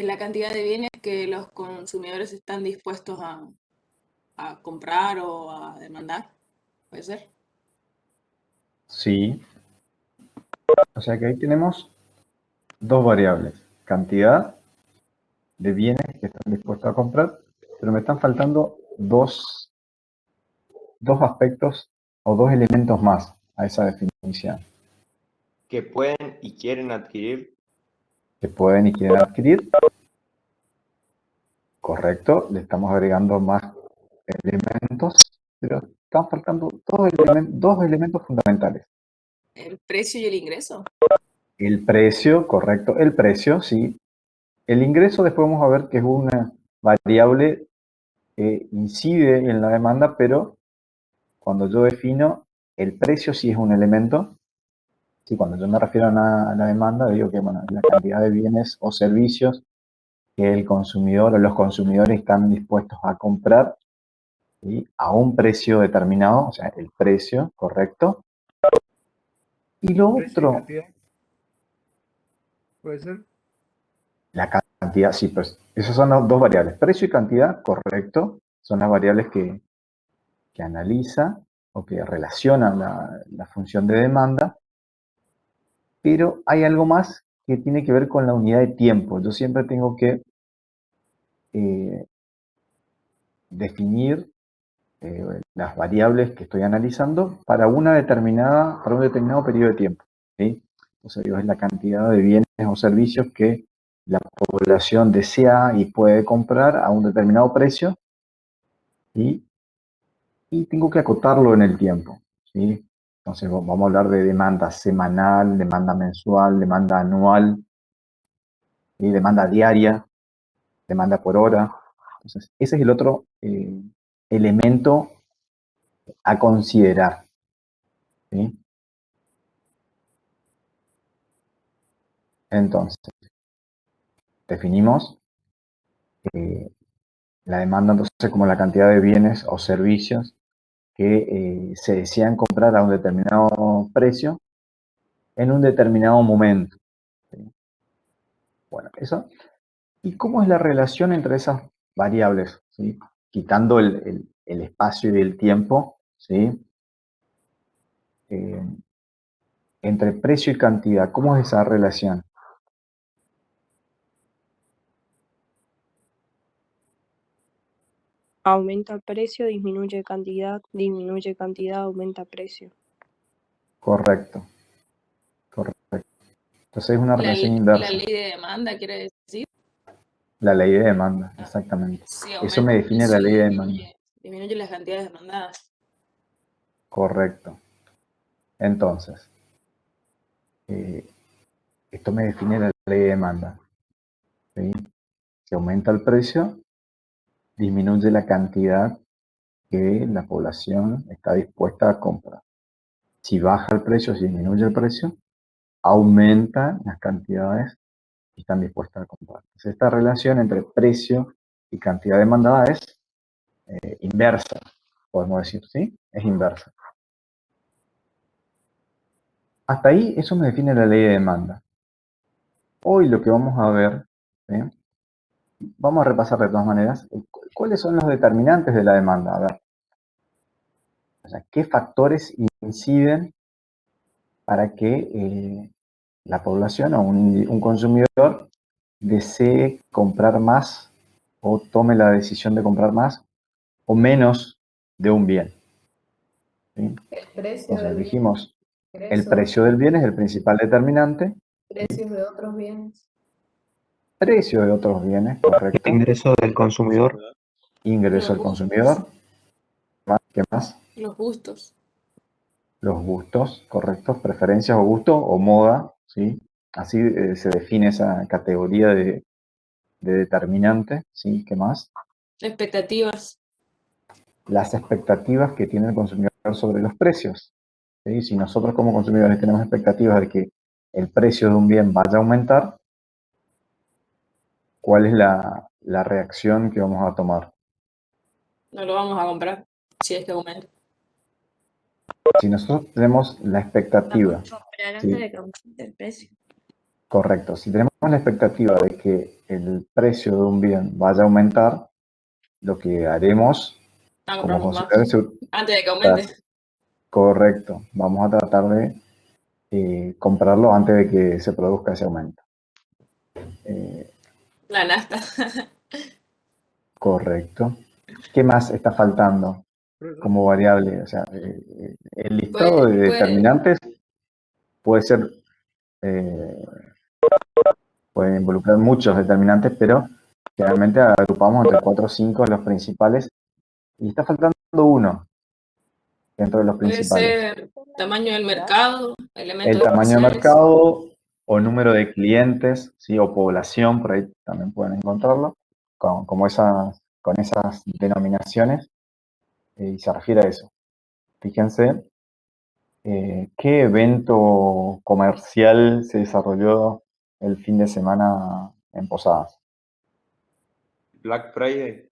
la cantidad de bienes que los consumidores están dispuestos a comprar o a demandar. ¿Puede ser? Sí, o sea que ahí tenemos dos variables. Cantidad de bienes que están dispuestos a comprar, pero me están faltando dos aspectos o dos elementos más a esa definición. Que pueden y quieren adquirir. Que pueden y quieren adquirir. Correcto, le estamos agregando más elementos, pero están faltando dos elementos fundamentales. ¿El precio y el ingreso? El precio, correcto, el precio, sí. El ingreso después vamos a ver que es una variable que incide en la demanda, pero cuando yo defino el precio sí es un elemento. Sí, cuando yo me refiero a la demanda, digo que bueno, la cantidad de bienes o servicios que el consumidor o los consumidores están dispuestos a comprar, ¿sí?, a un precio determinado, o sea, el precio, correcto. Y lo otro, ¿Puede ser? la cantidad, sí, pues esas son las dos variables, precio y cantidad, correcto, son las variables que analiza o que relacionan la función de demanda, pero hay algo más que tiene que ver con la unidad de tiempo. Yo siempre tengo que definir las variables que estoy analizando para un determinado periodo de tiempo, ¿sí? O sea, es la cantidad de bienes o servicios que la población desea y puede comprar a un determinado precio, ¿sí? Y tengo que acotarlo en el tiempo, ¿sí? Entonces vamos a hablar de demanda semanal, demanda mensual, demanda anual, ¿sí?, demanda diaria, demanda por hora. Entonces, ese es el otro elemento a considerar, ¿sí? Entonces, definimos la demanda entonces como la cantidad de bienes o servicios que se desean comprar a un determinado precio en un determinado momento, ¿sí? Bueno, eso. ¿Y cómo es la relación entre esas variables, ¿sí? Quitando el espacio y el tiempo, ¿sí? Entre precio y cantidad, ¿cómo es esa relación? Aumenta precio, disminuye cantidad, aumenta precio. Correcto, correcto. Entonces es una La relación ley inversa. de demanda quiere decir. La ley de demanda, exactamente. Si Eso aumenta me el define la precio, ley de demanda. disminuye las cantidades demandadas. Correcto. Entonces, esto me define la ley de demanda, ¿sí? Si aumenta el precio, disminuye la cantidad que la población está dispuesta a comprar. Si baja el precio, si disminuye el precio, aumenta las cantidades que están dispuestas a comprar. Entonces, esta relación entre precio y cantidad demandada es inversa, podemos decir, ¿sí? Es inversa. Hasta ahí eso me define la ley de demanda. Hoy lo que vamos a ver, ¿sí?, vamos a repasar de todas maneras, ¿cuáles son los determinantes de la demanda? A ver, o sea, ¿qué factores inciden para que la población o un consumidor desee comprar más o tome la decisión de comprar más o menos de un bien? ¿Sí? El precio Entonces del bien, dijimos, el ingresos, precio del bien es el principal determinante. precios de otros bienes. Precio de otros bienes, correcto. Ingreso del consumidor. Ingreso del consumidor. ¿Qué más? Los gustos. Los gustos, correctos. Preferencias o gustos o moda, ¿sí? Así se define esa categoría de determinante, ¿sí? ¿Qué más? Expectativas. Las expectativas que tiene el consumidor sobre los precios, ¿sí? Si nosotros como consumidores tenemos expectativas de que el precio de un bien vaya a aumentar, ¿cuál es la reacción que vamos a tomar? No lo vamos a comprar si es que aumenta. Si nosotros tenemos la expectativa, Comprar antes ¿sí?, de que aumente el precio. Correcto. Si tenemos la expectativa de que el precio de un bien vaya a aumentar, lo que haremos Ah, como compramos más. consumidores, Antes de que aumente. correcto, vamos a tratar de comprarlo antes de que se produzca ese aumento. La nafta. Correcto. ¿Qué más está faltando como variable? O sea, el listado de Puede, determinantes puede ser, eh, puede involucrar muchos determinantes, pero generalmente agrupamos entre 4 o 5 los principales y está faltando uno dentro de los puede principales. ser tamaño del mercado, elementos El tamaño de espaciales. mercado o número de clientes, ¿sí? O población, por ahí también pueden encontrarlo, con esas denominaciones, y se refiere a eso. Fíjense, ¿qué evento comercial se desarrolló el fin de semana en Posadas? Black Friday.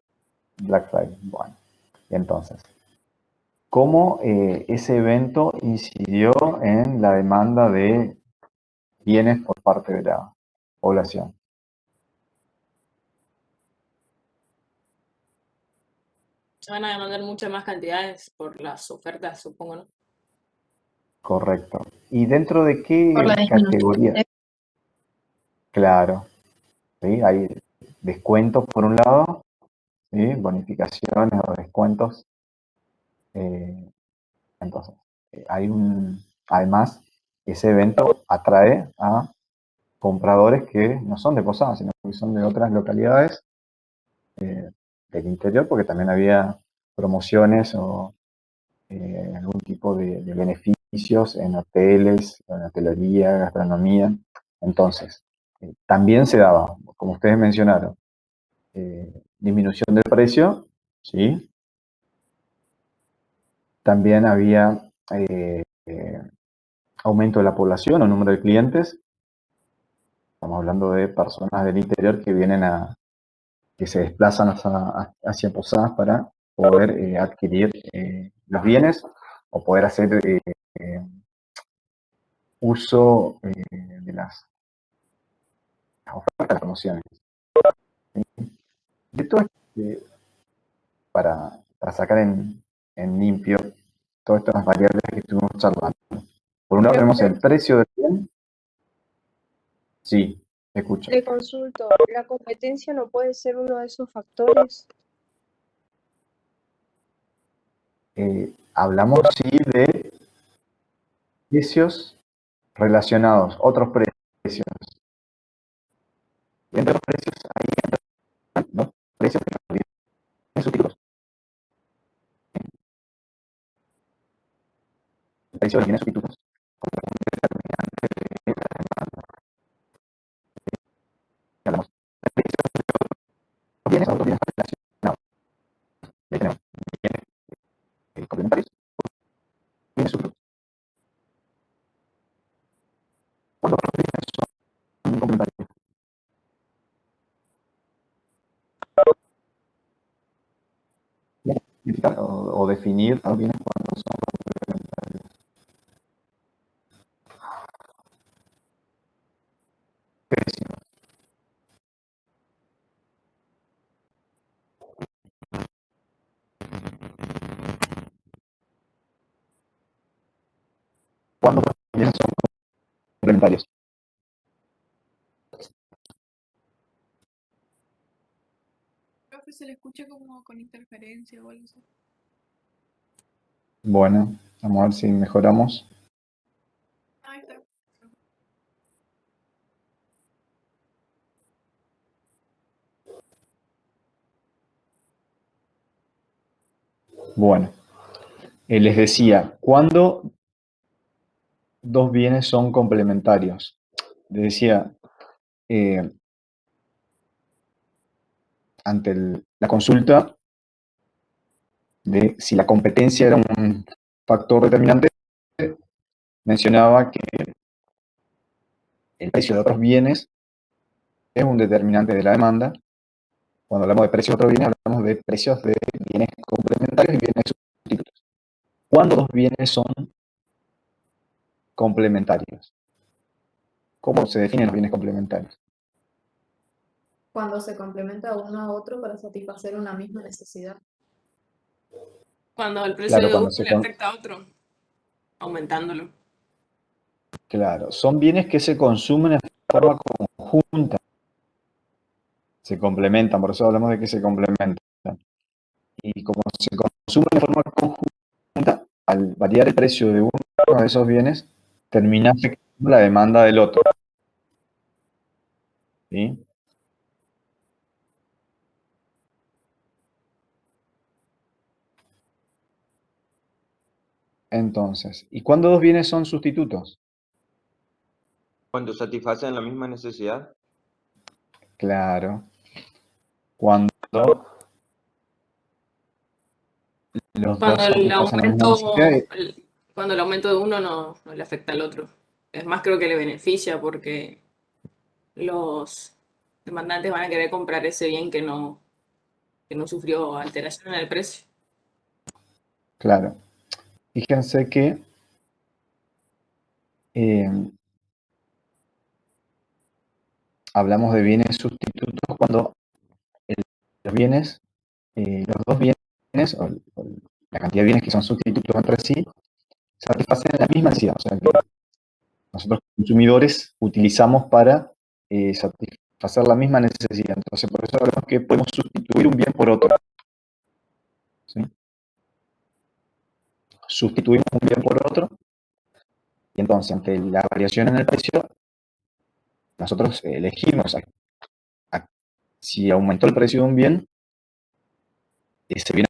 Black Friday. Bueno, y entonces, ¿cómo ese evento incidió en la demanda de bienes por parte de la población? Se van a demandar muchas más cantidades por las ofertas, supongo, ¿no? Correcto. ¿Y dentro de Por la qué disminución categoría? de Claro, ¿sí? Hay descuentos por un lado, ¿sí? Bonificaciones o descuentos. eh, entonces, además, ese evento atrae a compradores que no son de Posadas, sino que son de otras localidades del interior, porque también había promociones o algún tipo de beneficios en hoteles, en hotelería, gastronomía. Entonces, también se daba, como ustedes mencionaron, disminución del precio, ¿sí? También había aumento de la población o número de clientes. Estamos hablando de personas del interior que se desplazan hacia Posadas para poder adquirir los bienes o poder hacer uso de las ofertas, promociones. De todo esto, para sacar en limpio todas estas variables que estuvimos charlando. Por un lado tenemos el precio del bien. Sí, escucho. Le consulto, ¿la competencia no puede ser uno de esos factores? Hablamos sí de precios relacionados, otros precios. Y entre los precios ahí entran los precios de los bienes sustitutos. El precio de los bienes sustitutos como un determinante de la demanda. Hablamos de precios de los bienes a otros bienes relacionados. Y ahí tenemos bienes complementarios, bienes sustitutos. Cuando otros bienes son complementarios, identificar o definir los bienes cuando son complementarios. Precio. Cuando los bienes son complementarios. Profe, se le escucha como con interferencia o algo así. Bueno, vamos a ver si mejoramos. Ahí está. Bueno, les decía, ¿cuándo dos bienes son complementarios? Les decía, ante la consulta de si la competencia era un factor determinante, mencionaba que el precio de otros bienes es un determinante de la demanda. Cuando hablamos de precios de otros bienes, hablamos de precios de bienes complementarios y bienes sustitutos. ¿Cuándo dos bienes son complementarios? ¿Cómo se definen los bienes complementarios? Cuando se complementa uno a otro para satisfacer una misma necesidad. Cuando el precio Claro, de cuando uno le afecta a otro, aumentándolo. claro, son bienes que se consumen en forma conjunta, se complementan, por eso hablamos de que se complementan. Y como se consumen de forma conjunta, al variar el precio de uno de esos bienes, termina afectando la demanda del otro. ¿Sí? Entonces, ¿y cuándo dos bienes son sustitutos? Cuando satisfacen la misma necesidad. Claro, cuando los dos Cuando el satisfacen la misma necesidad. aumento, cuando el aumento de uno no le afecta al otro. Es más, creo que le beneficia porque los demandantes van a querer comprar ese bien que no sufrió alteración en el precio. Claro, fíjense que eh, hablamos de bienes sustitutos cuando los bienes, los dos bienes, o la cantidad de bienes que son sustitutos entre sí, satisfacen la misma necesidad. O sea, que nosotros consumidores utilizamos para satisfacer la misma necesidad. Entonces, por eso hablamos que podemos sustituir un bien por otro. ¿Sí? Sustituimos un bien por otro y entonces ante la variación en el precio, nosotros elegimos si aumentó el precio de un bien, ese bien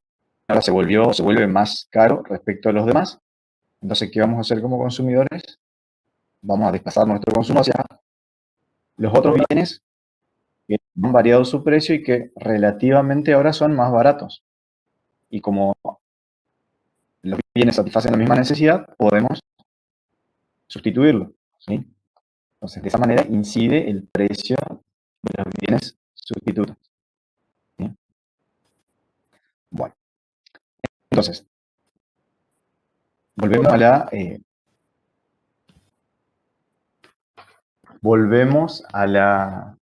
ahora se vuelve más caro respecto a los demás. Entonces, ¿qué vamos a hacer como consumidores? Vamos a desplazar nuestro consumo hacia los otros bienes que han variado su precio y que relativamente ahora son más baratos. Y como los bienes satisfacen la misma necesidad, podemos sustituirlo. ¿Sí? Entonces, de esa manera incide el precio de los bienes sustitutos. ¿Sí? Bueno, entonces, volvemos a la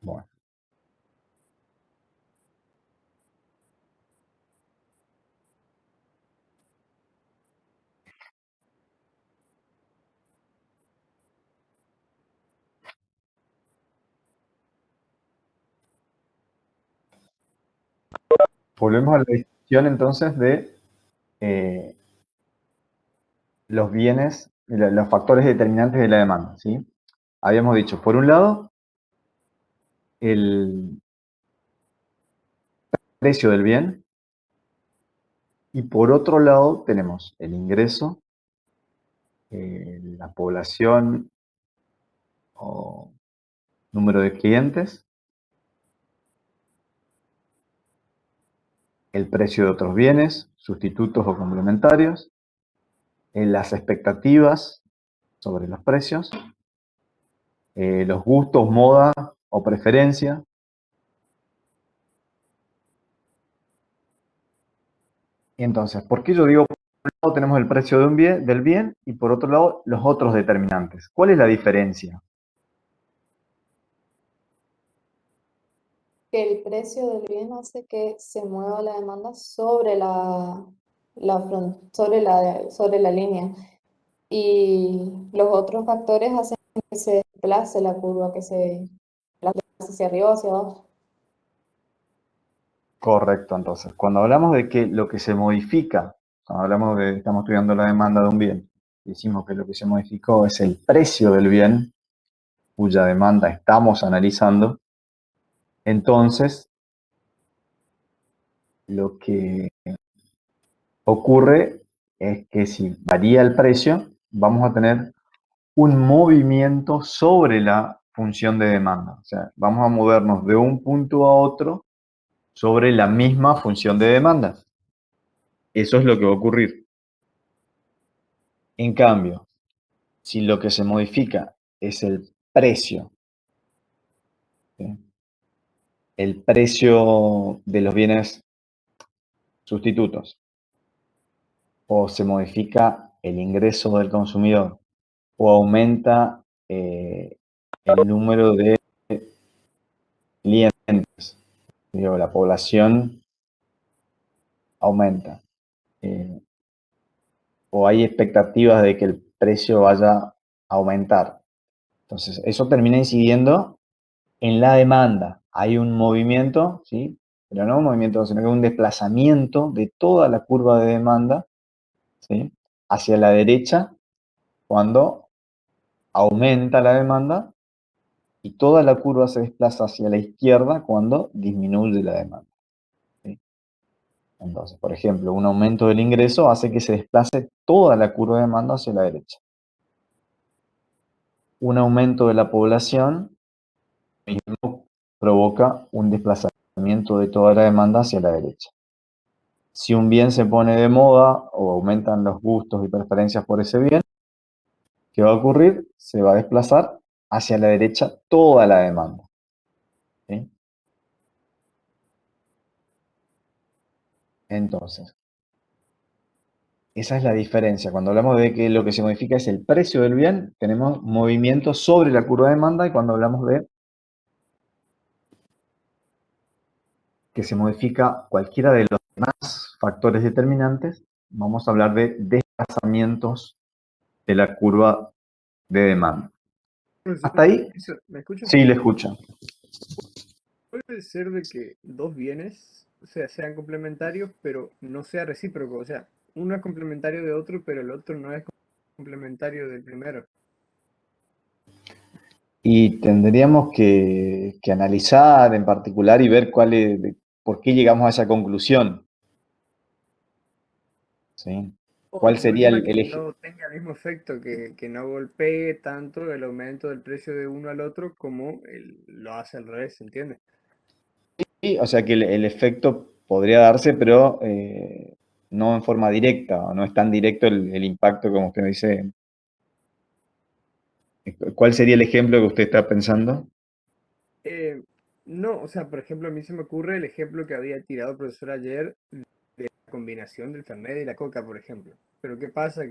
bueno, volvemos a la discusión entonces de eh, los bienes, los factores determinantes de la demanda. ¿Sí? Habíamos dicho, por un lado, el precio del bien y por otro lado tenemos el ingreso, la población o número de clientes, el precio de otros bienes, sustitutos o complementarios, las expectativas sobre los precios, los gustos, moda o preferencia. Y entonces, ¿por qué yo digo, por un lado tenemos el precio de un bien, del bien y por otro lado los otros determinantes? ¿Cuál es la diferencia? Que el precio del bien hace que se mueva la demanda sobre sobre la línea. Y los otros factores hacen que se desplace la curva, que se desplace hacia arriba o hacia abajo. Correcto, entonces, cuando hablamos de que lo que se modifica, cuando hablamos de, estamos estudiando la demanda de un bien, decimos que lo que se modificó es el precio del bien, cuya demanda estamos analizando, entonces lo que ocurre es que si varía el precio, vamos a tener un movimiento sobre la función de demanda. O sea, vamos a movernos de un punto a otro sobre la misma función de demanda. Eso es lo que va a ocurrir. En cambio, si lo que se modifica es el precio, ¿sí? el precio de los bienes sustitutos, o se modifica el ingreso del consumidor, o aumenta el número de clientes, digo, la población aumenta, o hay expectativas de que el precio vaya a aumentar. Entonces, eso termina incidiendo en la demanda. Hay un movimiento, ¿sí? Pero no un movimiento, sino que un desplazamiento de toda la curva de demanda, ¿sí? Hacia la derecha cuando aumenta la demanda y toda la curva se desplaza hacia la izquierda cuando disminuye la demanda, ¿sí? Entonces, por ejemplo, un aumento del ingreso hace que se desplace toda la curva de demanda hacia la derecha. Un aumento de la población mismo provoca un desplazamiento de toda la demanda hacia la derecha. Si un bien se pone de moda o aumentan los gustos y preferencias por ese bien, ¿qué va a ocurrir? Se va a desplazar hacia la derecha toda la demanda, ¿sí? Entonces, esa es la diferencia. Cuando hablamos de que lo que se modifica es el precio del bien, tenemos movimiento sobre la curva de demanda, y cuando hablamos de que se modifica cualquiera de los demás factores determinantes, vamos a hablar de desplazamientos de la curva de demanda. Profesor, ¿Hasta ahí? ¿me escucha? Sí, le escucho. Puede ser de que dos bienes, o sea, sean complementarios, pero no sea recíproco. O sea, uno es complementario de otro, pero el otro no es complementario del primero. Y tendríamos que analizar en particular y ver por qué llegamos a esa conclusión, ¿sí? O ¿Cuál de sería última el que eje? no tenga el mismo efecto, que no golpee tanto el aumento del precio de uno al otro como lo hace al revés, ¿entiende? Sí, o sea que el efecto podría darse, pero no en forma directa, o no es tan directo el impacto como usted me dice. ¿Cuál sería el ejemplo que usted está pensando? Eh, no, o sea, por ejemplo, a mí se me ocurre el ejemplo que había tirado el profesor ayer de la combinación del Fernet y la Coca, por ejemplo. Pero ¿qué pasa?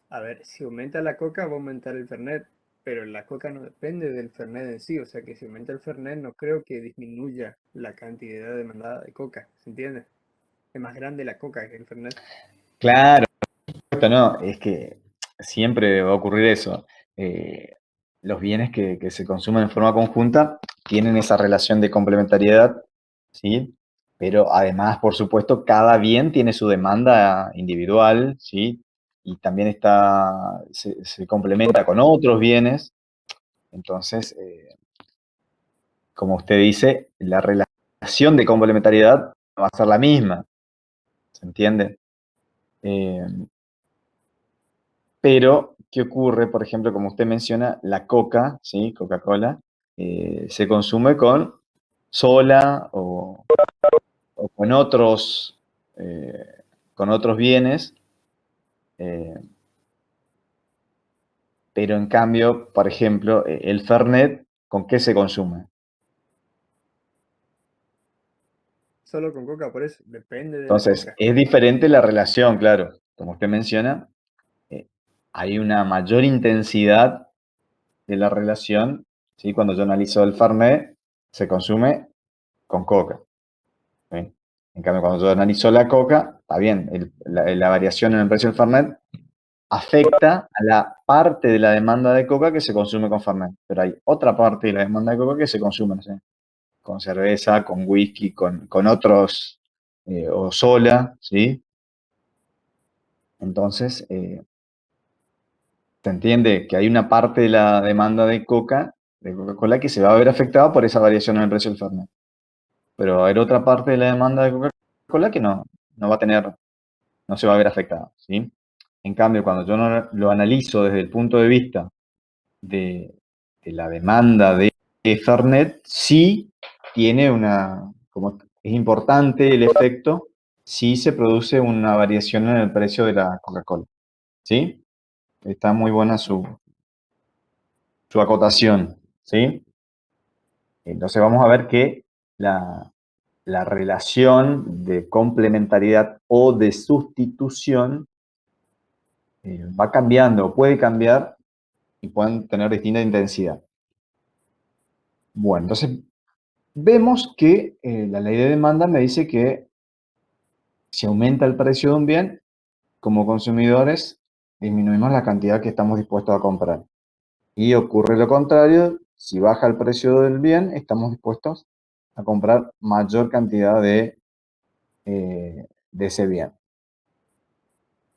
A ver, si aumenta la Coca va a aumentar el Fernet, pero la Coca no depende del Fernet en sí, o sea que si aumenta el Fernet no creo que disminuya la cantidad demandada de Coca, ¿se entiende? Es más grande la Coca que el Fernet. Claro, no, es que siempre va a ocurrir eso. Eh, los bienes que se consumen en forma conjunta tienen esa relación de complementariedad, ¿sí? Pero además, por supuesto, cada bien tiene su demanda individual, ¿sí? Y también se complementa con otros bienes. Entonces, como usted dice, la relación de complementariedad no va a ser la misma, ¿se entiende? Eh, Pero, ¿qué ocurre? Por ejemplo, como usted menciona, la coca, ¿sí? Coca-Cola, se consume sola o con otros bienes, eh, pero en cambio, por ejemplo, el Fernet, ¿con qué se consume? Solo con Coca, por eso, depende de la Entonces, Coca. es diferente la relación, claro. Como usted menciona, eh, hay una mayor intensidad de la relación, ¿sí? Cuando yo analizo el Fernet, se consume con coca, ¿sí? En cambio, cuando yo analizo la coca, está bien, la variación en el precio del Fernet afecta a la parte de la demanda de coca que se consume con Fernet, pero hay otra parte de la demanda de coca que se consume, no sé, con cerveza, con whisky, con otros, o sola, ¿sí? Entonces, se entiende que hay una parte de la demanda de Coca-Cola, que se va a ver afectada por esa variación en el precio del Fernet. Pero va a haber otra parte de la demanda de Coca-Cola que no va a tener, no se va a ver afectada, ¿sí? En cambio, cuando yo no lo analizo desde el punto de vista de, de la demanda de Fernet, sí tiene como es importante el efecto, sí se produce una variación en el precio de la Coca-Cola, ¿sí? Está muy buena su acotación, ¿sí? Entonces vamos a ver que la relación de complementariedad o de sustitución va cambiando, puede cambiar y pueden tener distinta intensidad. Bueno, entonces vemos que la ley de demanda me dice que si aumenta el precio de un bien, como consumidores disminuimos la cantidad que estamos dispuestos a comprar. Y ocurre lo contrario, si baja el precio del bien, estamos dispuestos a comprar mayor cantidad de ese bien.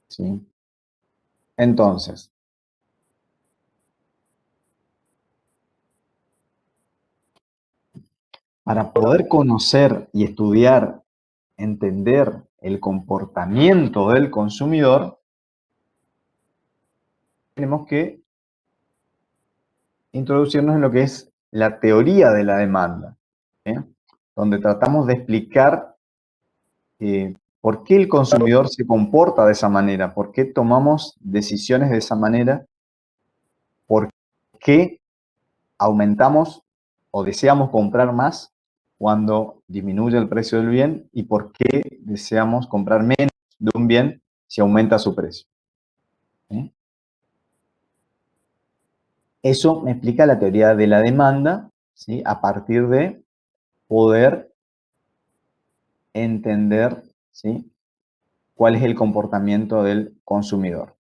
¿Sí? Entonces, para poder conocer y estudiar, entender el comportamiento del consumidor, tenemos que introducirnos en lo que es la teoría de la demanda, ¿sí? Donde tratamos de explicar por qué el consumidor se comporta de esa manera, por qué tomamos decisiones de esa manera, por qué aumentamos o deseamos comprar más cuando disminuye el precio del bien y por qué deseamos comprar menos de un bien si aumenta su precio. ¿Sí? Eso me explica la teoría de la demanda, ¿sí? A partir de poder entender, ¿sí? Cuál es el comportamiento del consumidor.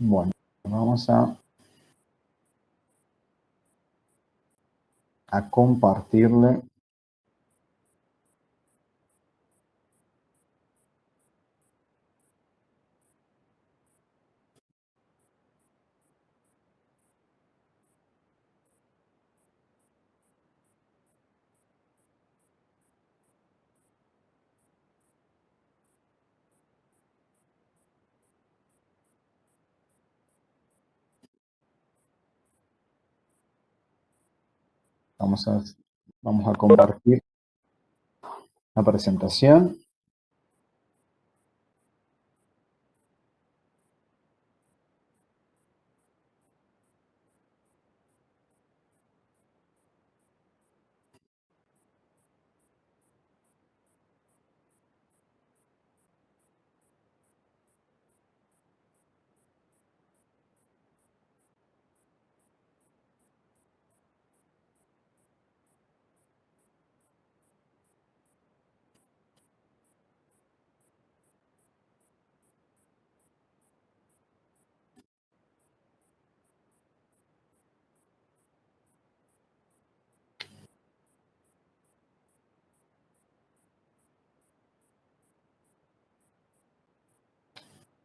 Bueno, vamos a compartirle. Vamos a compartir la presentación.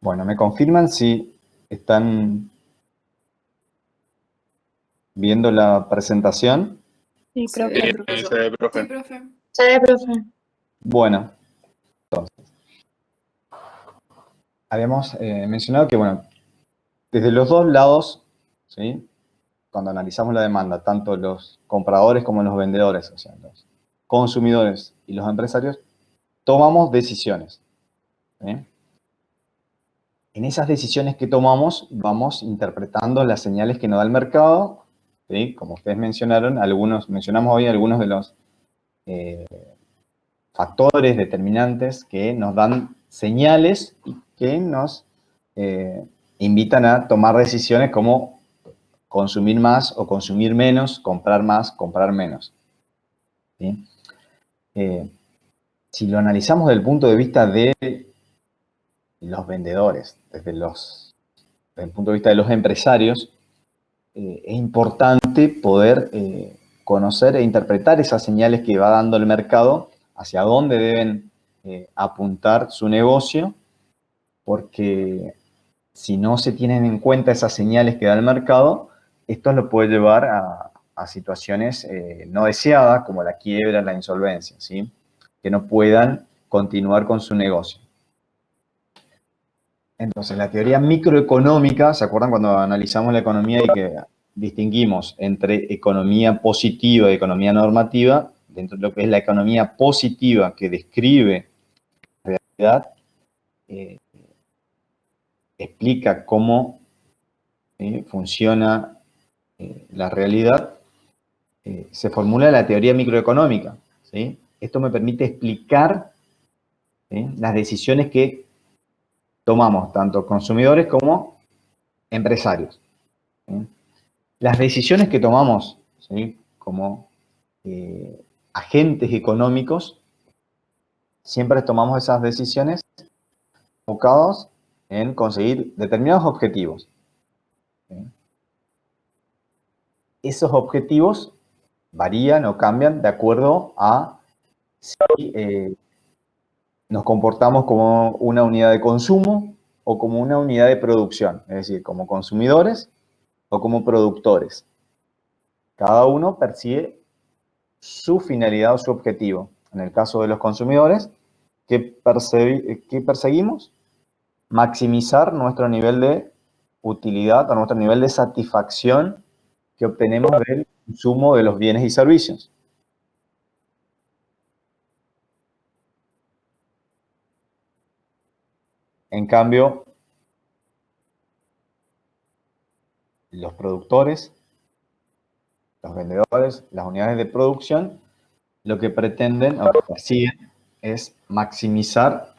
Bueno, me confirman si están viendo la presentación. Sí, Se profe. ve, profesor. Sí, profe. Sí, profe. Bueno, entonces, habíamos mencionado que, bueno, desde los dos lados, ¿sí? Cuando analizamos la demanda, tanto los compradores como los vendedores, o sea, los consumidores y los empresarios, tomamos decisiones. ¿Sí? En esas decisiones que tomamos, vamos interpretando las señales que nos da el mercado, ¿sí? Como ustedes mencionaron, mencionamos hoy algunos de los factores determinantes que nos dan señales y que nos invitan a tomar decisiones como consumir más o consumir menos, comprar más, comprar menos. ¿Sí? Si lo analizamos desde el punto de vista de los vendedores, desde el punto de vista de los empresarios, es importante poder conocer e interpretar esas señales que va dando el mercado, hacia dónde deben apuntar su negocio, porque si no se tienen en cuenta esas señales que da el mercado, esto lo puede llevar a situaciones no deseadas, como la quiebra, la insolvencia, ¿sí? Que no puedan continuar con su negocio. Entonces, la teoría microeconómica, ¿se acuerdan cuando analizamos la economía y que distinguimos entre economía positiva y economía normativa? Dentro de lo que es la economía positiva, que describe la realidad, explica cómo funciona la realidad, se formula la teoría microeconómica, ¿sí? Esto me permite explicar, ¿sí?, las decisiones que tomamos, tanto consumidores como empresarios, ¿sí? Las decisiones que tomamos, ¿sí?, como agentes económicos, siempre tomamos esas decisiones enfocadas en conseguir determinados objetivos, ¿sí? Esos objetivos varían o cambian de acuerdo a si nos comportamos como una unidad de consumo o como una unidad de producción, es decir, como consumidores o como productores. Cada uno persigue su finalidad o su objetivo. En el caso de los consumidores, ¿qué perseguimos? Maximizar nuestro nivel de utilidad o nuestro nivel de satisfacción que obtenemos del consumo de los bienes y servicios. En cambio, los productores, los vendedores, las unidades de producción, lo que pretenden o que persiguen es maximizar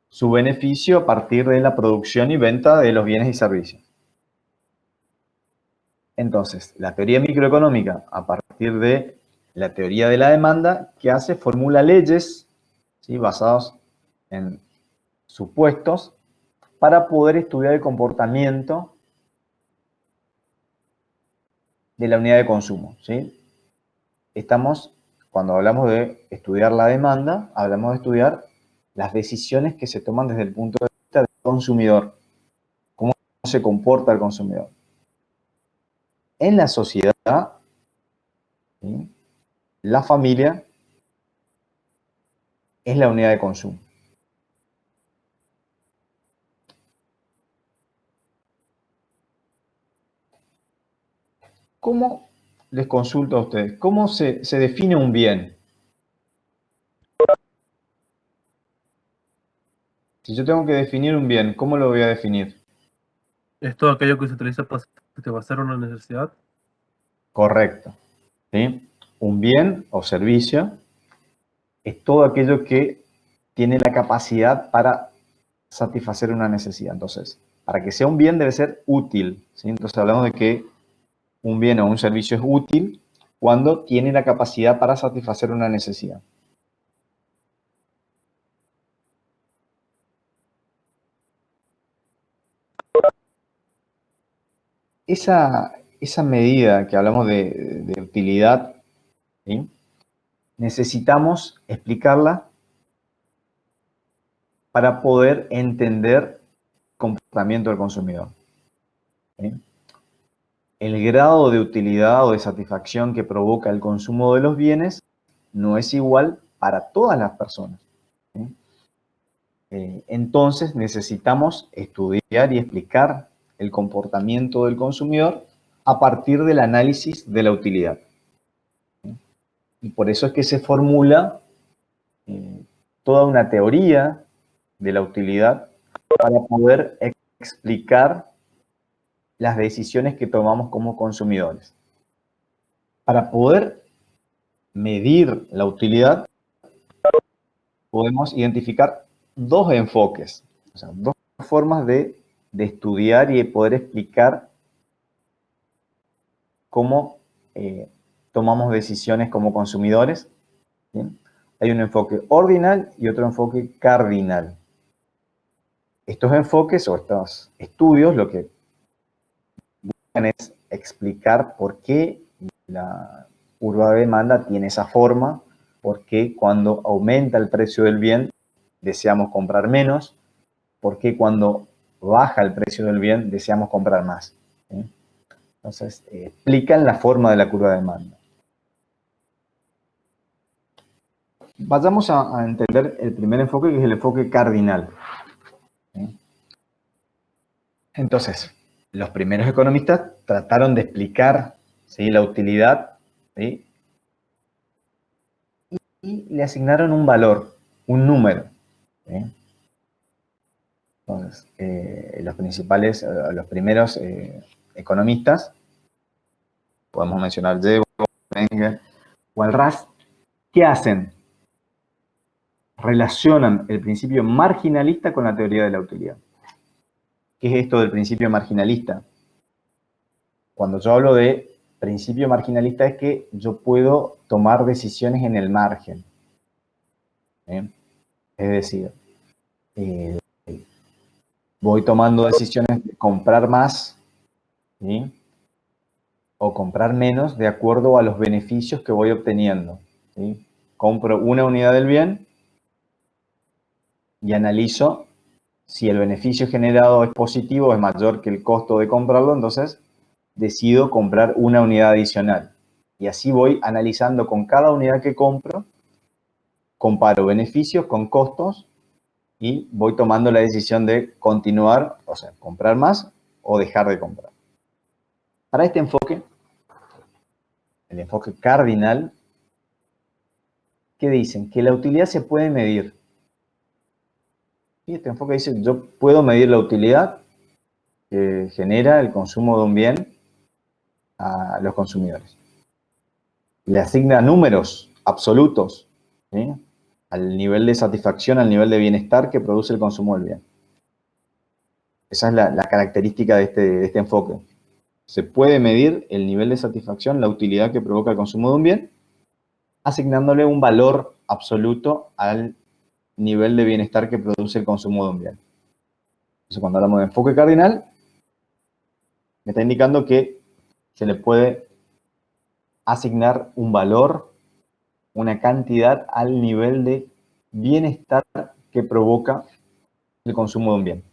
su beneficio a partir de la producción y venta de los bienes y servicios. Entonces, la teoría microeconómica, a partir de la teoría de la demanda, ¿qué hace? Formula leyes, ¿sí?, basadas en supuestos para poder estudiar el comportamiento de la unidad de consumo, ¿sí? Cuando hablamos de estudiar la demanda, hablamos de estudiar las decisiones que se toman desde el punto de vista del consumidor, cómo se comporta el consumidor. En la sociedad, ¿sí?, la familia es la unidad de consumo. ¿Cómo, les consulto a ustedes, cómo se define un bien? Si yo tengo que definir un bien, ¿cómo lo voy a definir? Es todo aquello que se utiliza para satisfacer una necesidad. Correcto, ¿sí? Un bien o servicio es todo aquello que tiene la capacidad para satisfacer una necesidad. Entonces, para que sea un bien debe ser útil, ¿sí? Entonces hablamos de que un bien o un servicio es útil cuando tiene la capacidad para satisfacer una necesidad. Esa medida que hablamos de utilidad, ¿sí?, necesitamos explicarla para poder entender el comportamiento del consumidor, ¿sí? El grado de utilidad o de satisfacción que provoca el consumo de los bienes no es igual para todas las personas, ¿sí? Entonces necesitamos estudiar y explicar el comportamiento del consumidor a partir del análisis de la utilidad. Y por eso es que se formula toda una teoría de la utilidad para poder explicar las decisiones que tomamos como consumidores. Para poder medir la utilidad, podemos identificar dos enfoques, o sea, dos formas de estudiar y de poder explicar cómo tomamos decisiones como consumidores, ¿sí? Hay un enfoque ordinal y otro enfoque cardinal. Estos enfoques o estos estudios lo que buscan es explicar por qué la curva de demanda tiene esa forma, por qué cuando aumenta el precio del bien deseamos comprar menos, por qué cuando baja el precio del bien deseamos comprar más, ¿sí? Entonces, explican la forma de la curva de demanda. Vayamos a entender el primer enfoque, que es el enfoque cardinal. ¿Sí? Entonces, los primeros economistas trataron de explicar, ¿sí?, la utilidad, ¿sí?, y le asignaron un valor, un número. ¿Sí? Entonces, los primeros economistas, podemos mencionar Jevons, Menger o Al-Ras, ¿qué hacen? Relacionan el principio marginalista con la teoría de la utilidad. ¿Qué es esto del principio marginalista? Cuando yo hablo de principio marginalista es que yo puedo tomar decisiones en el margen. ¿Eh? Es decir, voy tomando decisiones de comprar más, ¿sí?, o comprar menos de acuerdo a los beneficios que voy obteniendo. ¿Sí? Compro una unidad del bien y analizo si el beneficio generado es positivo o es mayor que el costo de comprarlo, entonces decido comprar una unidad adicional. Y así voy analizando con cada unidad que compro, comparo beneficios con costos y voy tomando la decisión de continuar, o sea, comprar más o dejar de comprar. Para este enfoque, el enfoque cardinal, ¿qué dicen? Que la utilidad se puede medir. Y este enfoque dice que yo puedo medir la utilidad que genera el consumo de un bien a los consumidores. Le asigna números absolutos, ¿sí?, al nivel de satisfacción, al nivel de bienestar que produce el consumo del bien. Esa es la característica de este enfoque. Se puede medir el nivel de satisfacción, la utilidad que provoca el consumo de un bien, asignándole un valor absoluto al nivel de bienestar que produce el consumo de un bien. Entonces, cuando hablamos de enfoque cardinal, me está indicando que se le puede asignar un valor, una cantidad al nivel de bienestar que provoca el consumo de un bien.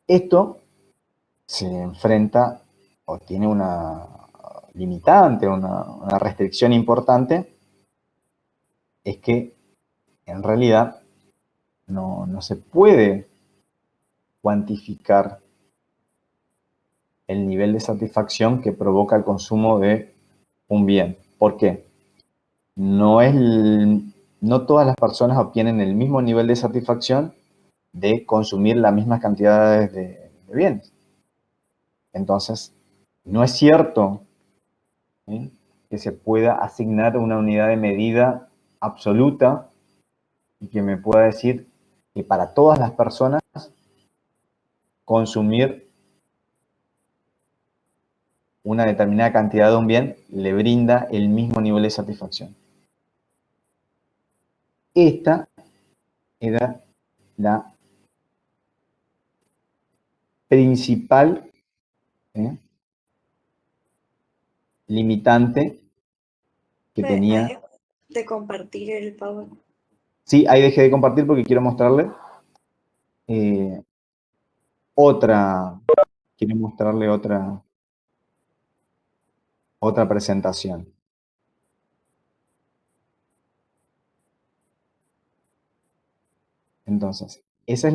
Esto se enfrenta o tiene una limitante, una restricción importante, es que en realidad no se puede cuantificar el nivel de satisfacción que provoca el consumo de un bien. ¿Por qué? No todas las personas obtienen el mismo nivel de satisfacción de consumir las mismas cantidades de bienes. Entonces, no es cierto, ¿sí?, que se pueda asignar una unidad de medida absoluta y que me pueda decir que para todas las personas consumir una determinada cantidad de un bien le brinda el mismo nivel de satisfacción. Esta era la principal limitante que tenía. De compartir el Power. Sí, ahí dejé de compartir porque quiero mostrarle otra presentación. Entonces, ese es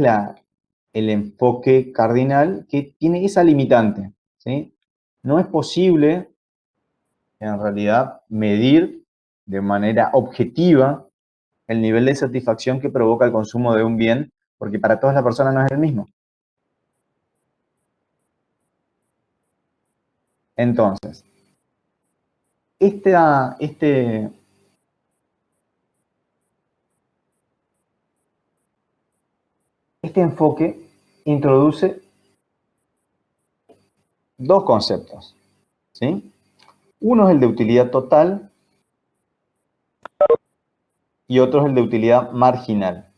el enfoque cardinal que tiene esa limitante, ¿sí? No es posible, en realidad, medir de manera objetiva el nivel de satisfacción que provoca el consumo de un bien, porque para todas las personas no es el mismo. Entonces, este enfoque introduce dos conceptos, ¿sí? Uno es el de utilidad total y otro es el de utilidad marginal.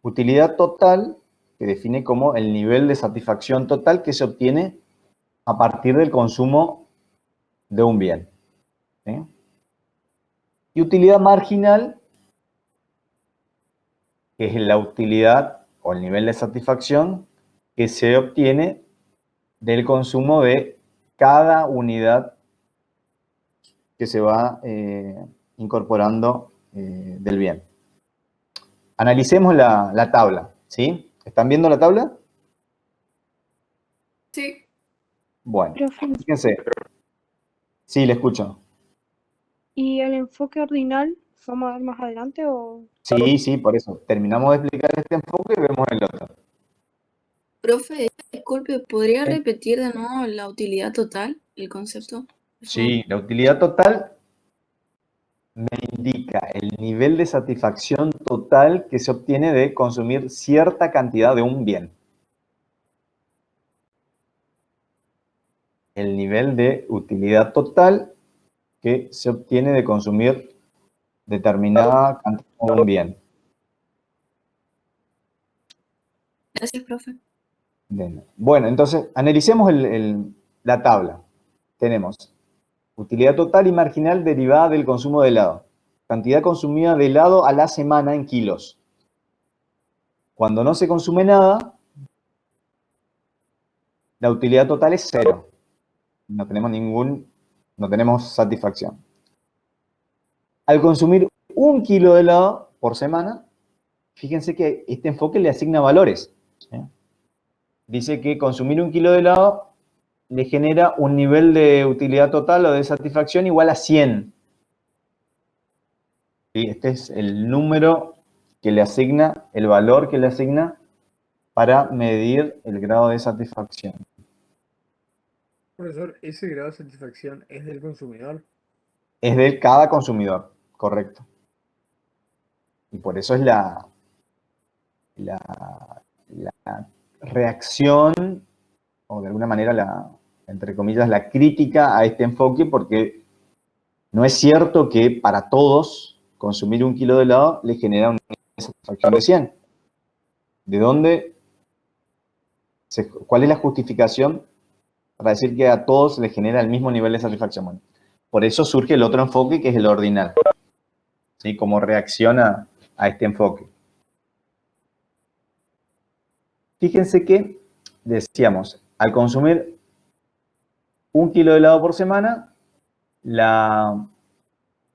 Utilidad total se define como el nivel de satisfacción total que se obtiene a partir del consumo de un bien, ¿sí? Y utilidad marginal, que es la utilidad o el nivel de satisfacción que se obtiene del consumo de cada unidad que se va incorporando del bien. Analicemos la tabla, ¿sí? ¿Están viendo la tabla? Sí. Bueno, Profe, fíjense. Sí, le escucho. ¿y el enfoque ordinal vamos a ver más adelante o...? Sí, sí, por eso. Terminamos de explicar este enfoque y vemos el otro. Profe, disculpe, ¿podría ¿Eh? repetir de nuevo la utilidad total, el concepto? Por favor. Sí, la utilidad total me indica el nivel de satisfacción total que se obtiene de consumir cierta cantidad de un bien. El nivel de utilidad total que se obtiene de consumir determinada cantidad de un bien. Gracias, profe. Bien. Bueno, entonces analicemos la tabla. Tenemos utilidad total y marginal derivada del consumo de helado. Cantidad consumida de helado a la semana en kilos. Cuando no se consume nada, la utilidad total es 0. No tenemos satisfacción. Al consumir 1 kilo de helado por semana, fíjense que este enfoque le asigna valores. Dice que consumir 1 kilo de helado le genera un nivel de utilidad total o de satisfacción igual a 100. ¿Sí? Este es el número que le asigna, el valor que le asigna para medir el grado de satisfacción. Profesor, ese grado de satisfacción es del consumidor. Es de cada consumidor, correcto. Y por eso es la reacción, o de alguna manera, entre comillas, la crítica a este enfoque, porque no es cierto que para todos consumir 1 kilo de helado le genera una satisfacción de 100. ¿De dónde? ¿Cuál es la justificación para decir que a todos les genera el mismo nivel de satisfacción? Bueno, por eso surge el otro enfoque, que es el ordinal. ¿Sí? Cómo reacciona a este enfoque. Fíjense que, decíamos, al consumir 1 kilo de helado por semana, la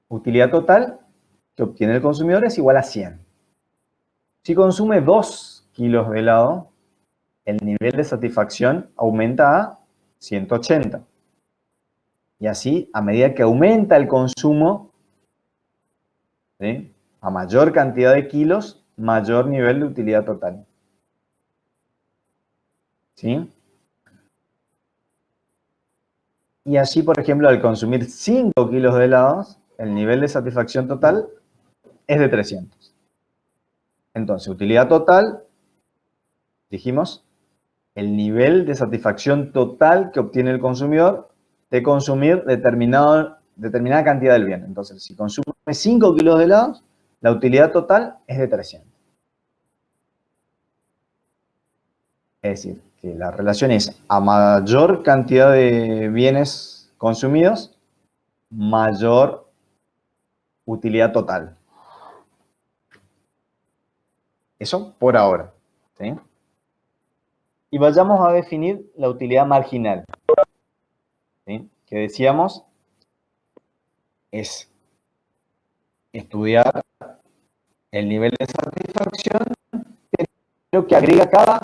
utilidad total que obtiene el consumidor es igual a 100. Si consume 2 kilos de helado, el nivel de satisfacción aumenta a 180. Y así, a medida que aumenta el consumo, ¿sí?, a mayor cantidad de kilos, mayor nivel de utilidad total. ¿Sí? Y así, por ejemplo, al consumir 5 kilos de helados, el nivel de satisfacción total es de 300. Entonces, utilidad total, dijimos, el nivel de satisfacción total que obtiene el consumidor de consumir determinada cantidad del bien. Entonces, si consume 5 kilos de helados, la utilidad total es de 300. Es decir, que la relación es a mayor cantidad de bienes consumidos, mayor utilidad total. Eso por ahora. ¿Sí? Y vayamos a definir la utilidad marginal. ¿Sí? Que decíamos es estudiar el nivel de satisfacción, pero que agrega cada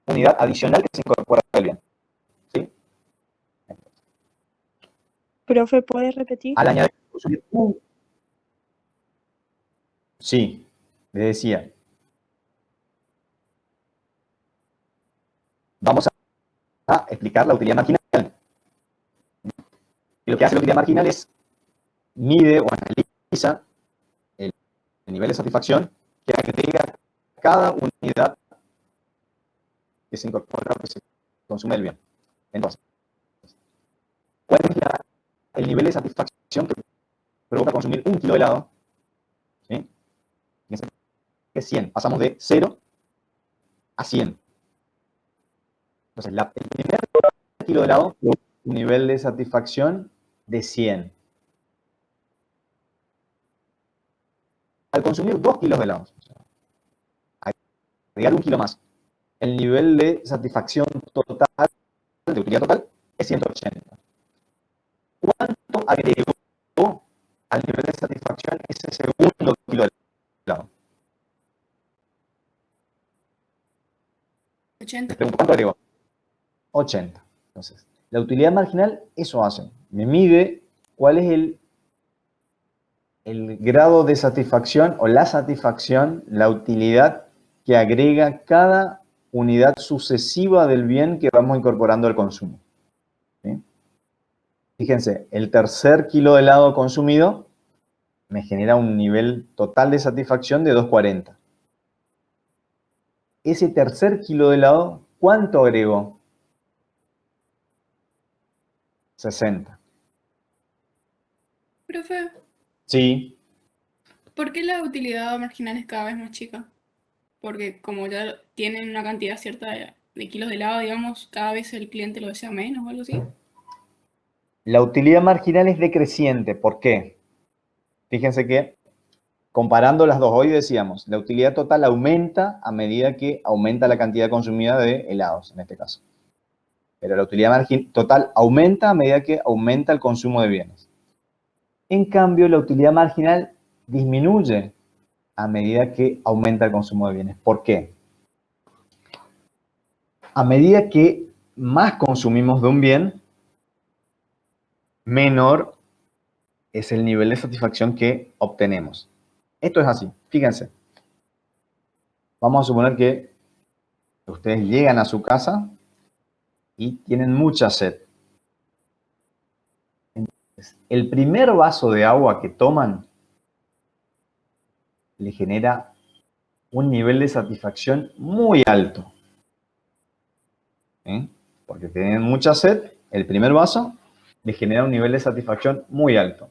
unidad adicional que se incorpora al bien. ¿Sí? Profe, ¿puedes repetir? Al añadir sí, les decía, vamos a explicar la utilidad marginal. Y lo que hace la utilidad marginal es mide o analiza el nivel de satisfacción que agrega cada unidad que se incorpora o que se consume el bien. Entonces, ¿cuál es el nivel de satisfacción que provoca consumir 1 kilo de helado? ¿Sí? Es 100. Pasamos de 0 a 100. Entonces, el primer kilo de helado provoca un nivel de satisfacción de 100. Al consumir 2 kilos de helado, agregar 1 kilo más, el nivel de satisfacción total, de utilidad total, es 180. ¿Cuánto agregó al nivel de satisfacción ese segundo kilo de helado? 80. Les pregunto, ¿cuánto agregó? 80. Entonces, la utilidad marginal, eso hace. Me mide cuál es el grado de satisfacción o la satisfacción, la utilidad que agrega cada unidad sucesiva del bien que vamos incorporando al consumo. ¿Sí? Fíjense, el tercer kilo de helado consumido me genera un nivel total de satisfacción de 240. Ese tercer kilo de helado, ¿cuánto agregó? 60. Profe, Sí, ¿por qué la utilidad marginal es cada vez más chica? Porque como ya tienen una cantidad cierta de kilos de helado, digamos, cada vez el cliente lo desea menos o algo así. la utilidad marginal es decreciente. ¿Por qué? Fíjense que comparando las dos, hoy decíamos, la utilidad total aumenta a medida que aumenta la cantidad consumida de helados, en este caso. Pero la utilidad total aumenta a medida que aumenta el consumo de bienes. En cambio, la utilidad marginal disminuye a medida que aumenta el consumo de bienes. ¿Por qué? A medida que más consumimos de un bien, menor es el nivel de satisfacción que obtenemos. Esto es así, fíjense. Vamos a suponer que ustedes llegan a su casa y tienen mucha sed. Entonces, el primer vaso de agua que toman le genera un nivel de satisfacción muy alto. ¿Sí? Porque tienen mucha sed, el primer vaso les genera un nivel de satisfacción muy alto.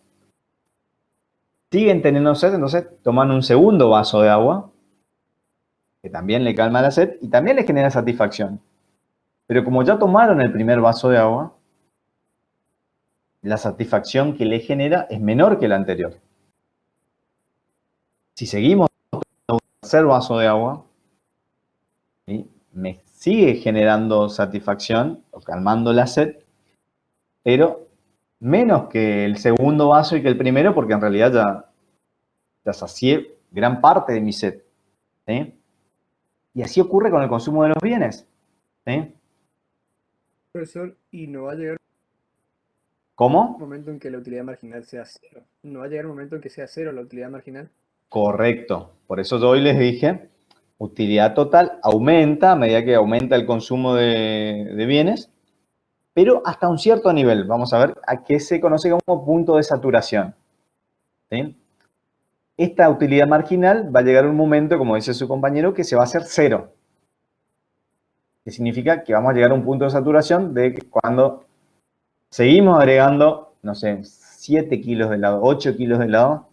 Siguen teniendo sed, entonces toman un segundo vaso de agua, que también le calma la sed y también les genera satisfacción. Pero como ya tomaron el primer vaso de agua, la satisfacción que le genera es menor que la anterior. Si seguimos tomando un tercer vaso de agua, ¿sí? Me sigue generando satisfacción o calmando la sed, pero menos que el segundo vaso y que el primero, porque en realidad ya sacié gran parte de mi sed. ¿Sí? Y así ocurre con el consumo de los bienes. ¿Sí? Profesor, y no va a llegar un ¿Cómo? momento en que la utilidad marginal sea cero. No va a llegar un momento en que sea cero la utilidad marginal. Correcto. Por eso yo hoy les dije, utilidad total aumenta a medida que aumenta el consumo de bienes, pero hasta un cierto nivel. Vamos a ver a qué se conoce como punto de saturación. ¿Sí? Esta utilidad marginal va a llegar un momento, como dice su compañero, que se va a hacer cero. Que significa que vamos a llegar a un punto de saturación de que cuando seguimos agregando, no sé, 7 kilos de helado, 8 kilos de helado,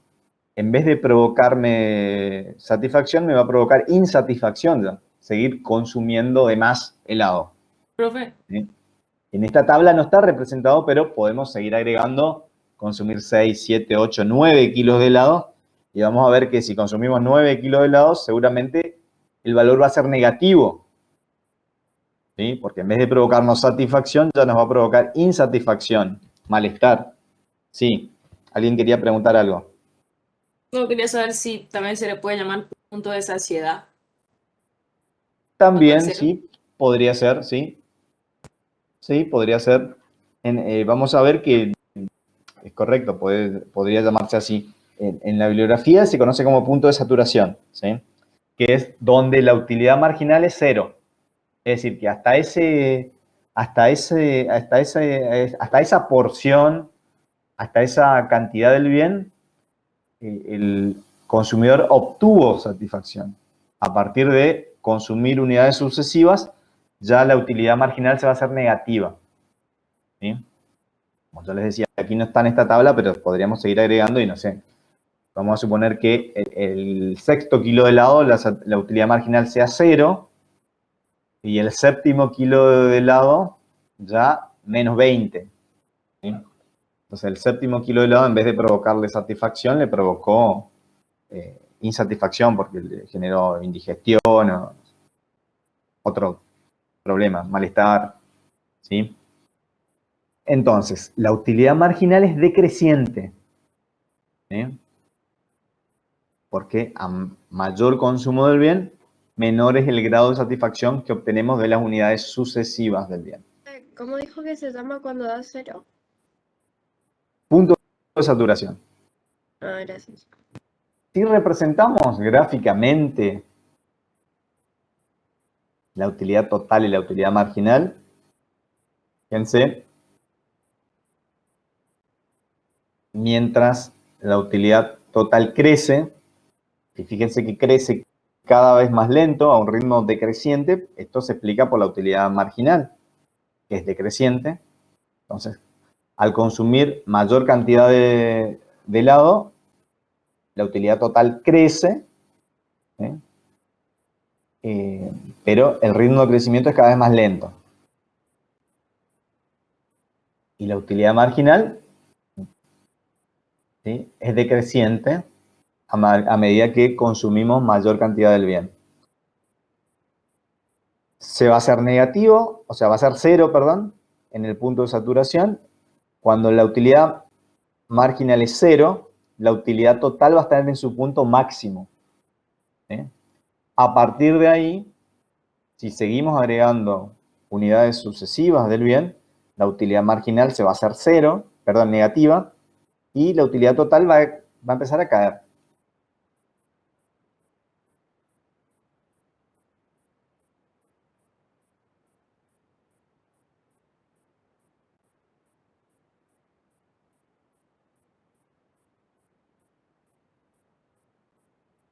en vez de provocarme satisfacción, me va a provocar insatisfacción ya, seguir consumiendo de más helado. Profe, ¿Sí? En esta tabla no está representado, pero podemos seguir agregando, consumir 6, 7, 8, 9 kilos de helado, y vamos a ver que si consumimos 9 kilos de helado, seguramente el valor va a ser negativo. ¿Sí? Porque en vez de provocarnos satisfacción, ya nos va a provocar insatisfacción, malestar. Sí, alguien quería preguntar algo. yo quería saber si también se le puede llamar punto de saciedad. También, Cero. sí, podría ser, sí. Sí, podría ser. Vamos a ver que es correcto, podría llamarse así. En la bibliografía se conoce como punto de saturación, ¿sí? Que es donde la utilidad marginal es cero. Es decir, que hasta esa porción, hasta esa cantidad del bien, el consumidor obtuvo satisfacción. A partir de consumir unidades sucesivas, ya la utilidad marginal se va a hacer negativa. ¿Sí? Como yo les decía, aquí no está en esta tabla, pero podríamos seguir agregando y no sé. Vamos a suponer que el sexto kilo de helado, la utilidad marginal sea 0, y el séptimo kilo de helado ya menos 20. ¿Sí? Entonces el séptimo kilo de helado, en vez de provocarle satisfacción, le provocó insatisfacción porque le generó indigestión. otro problema, malestar, ¿sí? Entonces, la utilidad marginal es decreciente, ¿sí? Porque a mayor consumo del bien, menor es el grado de satisfacción que obtenemos de las unidades sucesivas del bien. ¿Cómo dijo que se llama cuando da cero? Punto de saturación. Ah, gracias. Si representamos gráficamente la utilidad total y la utilidad marginal, fíjense, mientras la utilidad total crece, y fíjense que crece cada vez más lento, a un ritmo decreciente, esto se explica por la utilidad marginal, que es decreciente. Entonces, al consumir mayor cantidad de helado, la utilidad total crece, ¿sí? Pero el ritmo de crecimiento es cada vez más lento. Y la utilidad marginal, ¿sí?, es decreciente a medida que consumimos mayor cantidad del bien. Se va a hacer negativo, o sea, va a ser cero, perdón, en el punto de saturación. Cuando la utilidad marginal es cero, la utilidad total va a estar en su punto máximo, ¿sí? A partir de ahí, si seguimos agregando unidades sucesivas del bien, la utilidad marginal se va a hacer cero, perdón, negativa, y la utilidad total va a empezar a caer.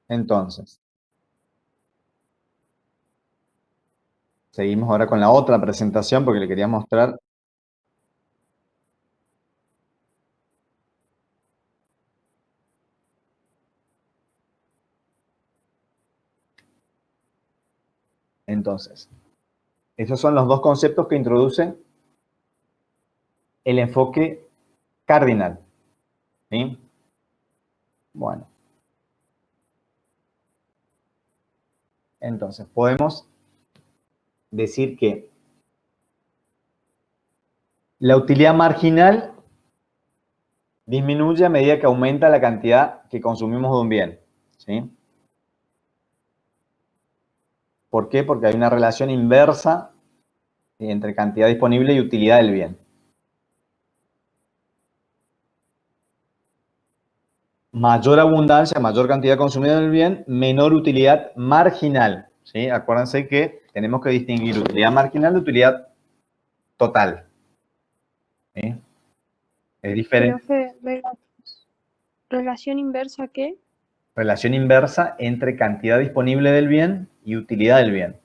Entonces, seguimos ahora con la otra presentación porque le quería mostrar. Entonces, esos son los dos conceptos que introduce el enfoque cardinal, ¿sí? Bueno. Entonces, podemos decir que la utilidad marginal disminuye a medida que aumenta la cantidad que consumimos de un bien, ¿sí? ¿Por qué? Porque hay una relación inversa entre cantidad disponible y utilidad del bien. Mayor abundancia, mayor cantidad consumida del bien, menor utilidad marginal, ¿sí? Acuérdense que tenemos que distinguir utilidad marginal de utilidad total, ¿sí? Es diferente. Profe, ¿relación inversa qué? Relación inversa entre cantidad disponible del bien y utilidad del bien.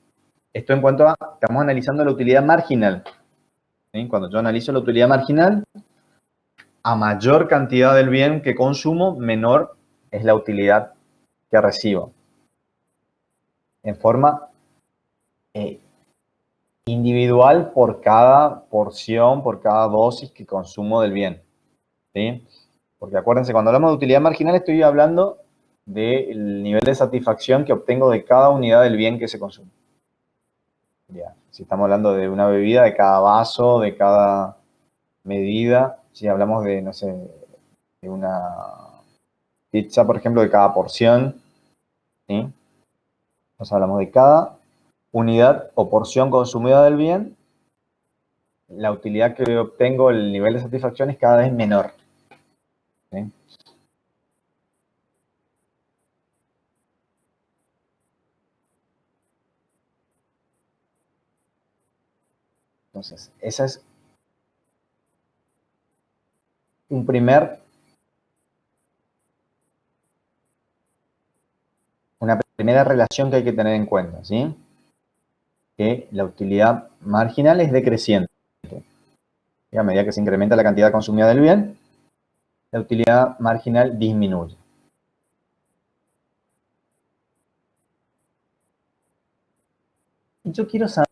Esto en cuanto a, estamos analizando la utilidad marginal, ¿sí? Cuando yo analizo la utilidad marginal, a mayor cantidad del bien que consumo, menor es la utilidad que recibo. En forma individual por cada porción, por cada dosis que consumo del bien, ¿sí? Porque acuérdense, cuando hablamos de utilidad marginal estoy hablando del nivel de satisfacción que obtengo de cada unidad del bien que se consume. Ya, si estamos hablando de una bebida, de cada vaso, de cada medida, si hablamos de, no sé, de una pizza, por ejemplo, de cada porción, ¿sí? Nos hablamos de cada unidad o porción consumida del bien, la utilidad que obtengo, el nivel de satisfacción es cada vez menor, ¿sí? Entonces, esa es una primera relación que hay que tener en cuenta, ¿sí? Que la utilidad marginal es decreciente. Y a medida que se incrementa la cantidad consumida del bien, la utilidad marginal disminuye. Y yo quiero saber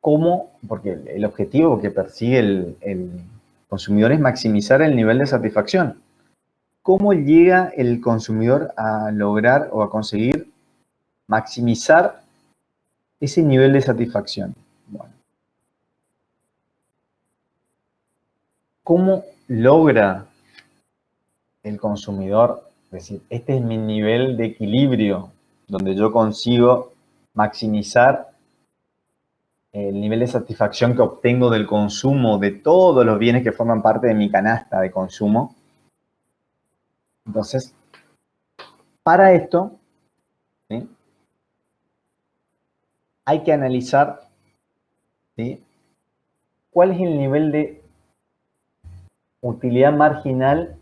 cómo, porque el objetivo que persigue el consumidor es maximizar el nivel de satisfacción. ¿Cómo llega el consumidor a lograr o a conseguir maximizar ese nivel de satisfacción. Bueno, ¿cómo logra el consumidor decir, este es mi nivel de equilibrio, donde yo consigo maximizar el nivel de satisfacción que obtengo del consumo de todos los bienes que forman parte de mi canasta de consumo? Entonces, para esto, ¿sí?, hay que analizar, ¿sí?, cuál es el nivel de utilidad marginal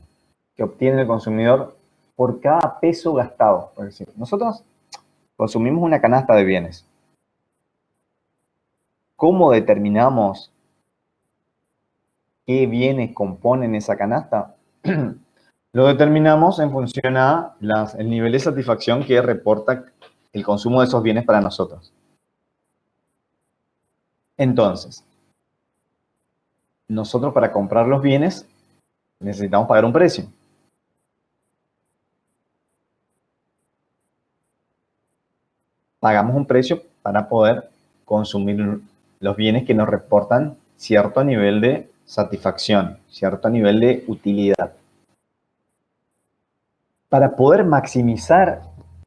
que obtiene el consumidor por cada peso gastado. Es decir, nosotros consumimos una canasta de bienes. ¿Cómo determinamos qué bienes componen esa canasta? Lo determinamos en función a el nivel de satisfacción que reporta el consumo de esos bienes para nosotros. Entonces, nosotros para comprar los bienes necesitamos pagar un precio. Pagamos un precio para poder consumir los bienes que nos reportan cierto nivel de satisfacción, cierto nivel de utilidad. Para poder maximizar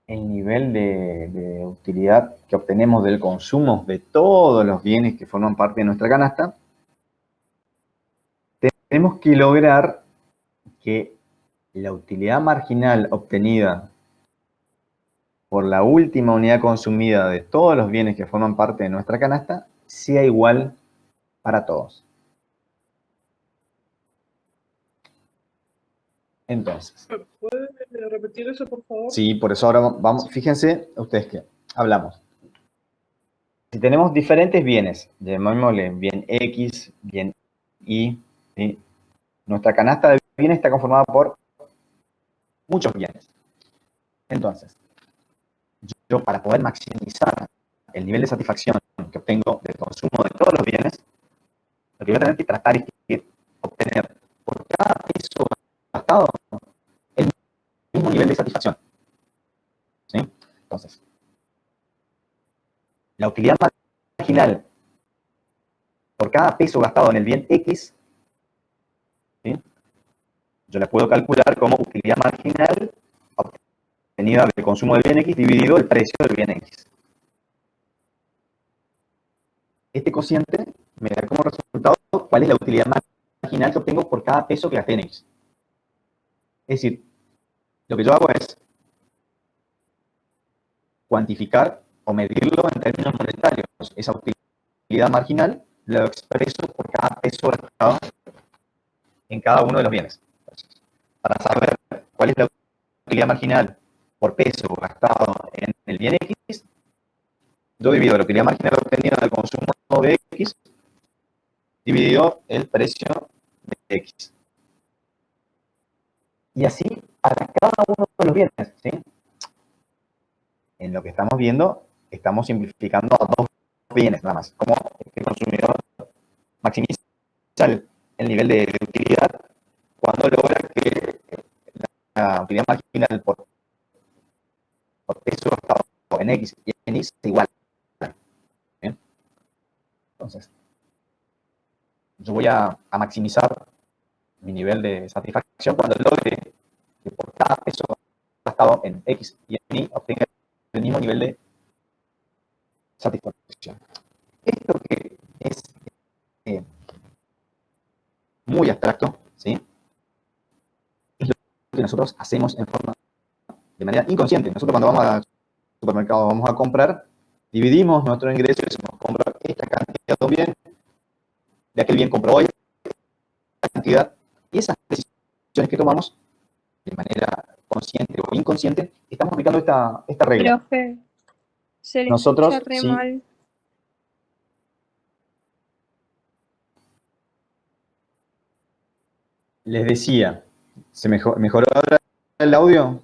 el nivel de utilidad que obtenemos del consumo de todos los bienes que forman parte de nuestra canasta, tenemos que lograr que la utilidad marginal obtenida por la última unidad consumida de todos los bienes que forman parte de nuestra canasta sea igual para todos. Entonces, ¿Puede repetir eso, por favor? sí, por eso ahora vamos, fíjense ustedes que hablamos. Si tenemos diferentes bienes, llamémosle bien X, bien Y, ¿sí?, nuestra canasta de bienes está conformada por muchos bienes. Entonces, yo para poder maximizar el nivel de satisfacción que obtengo del consumo de todos los bienes, lo que voy a tener que tratar es que obtener por cada peso gastado el mismo nivel de satisfacción. ¿Sí? Entonces, la utilidad marginal por cada peso gastado en el bien X, ¿sí?, yo la puedo calcular como utilidad marginal obtenida del consumo del bien X dividido el precio del bien X. Este cociente me da como resultado cuál es la utilidad marginal que obtengo por cada peso que gasté en X. Es decir, lo que yo hago es cuantificar o medirlo en términos monetarios. Esa utilidad marginal la expreso por cada peso gastado en cada uno de los bienes. Entonces, para saber cuál es la utilidad marginal por peso gastado en el bien X, yo divido la utilidad marginal obtenida del consumo de X dividido el precio de X. Y así para cada uno de los bienes, ¿sí? En lo que estamos viendo, estamos simplificando a dos bienes nada más. Como el consumidor maximiza el nivel de utilidad cuando logra que la utilidad marginal por peso gastado en X y en Y sea igual. ¿Bien? Entonces, yo voy a maximizar mi nivel de satisfacción cuando logre que por cada peso gastado en X y en Y obtenga el mismo nivel de satisfacción. Esto que es muy abstracto, ¿sí?, es lo que nosotros hacemos de manera inconsciente. Nosotros cuando vamos al supermercado, vamos a comprar, dividimos nuestro ingreso y decimos, compro esta cantidad de bien, de aquel bien compro hoy, esta cantidad, y esas decisiones que tomamos de manera consciente o inconsciente, estamos aplicando esta regla. Profe, se le escucha Nosotros, re sí, mal. les decía, ¿se mejoró ahora el audio?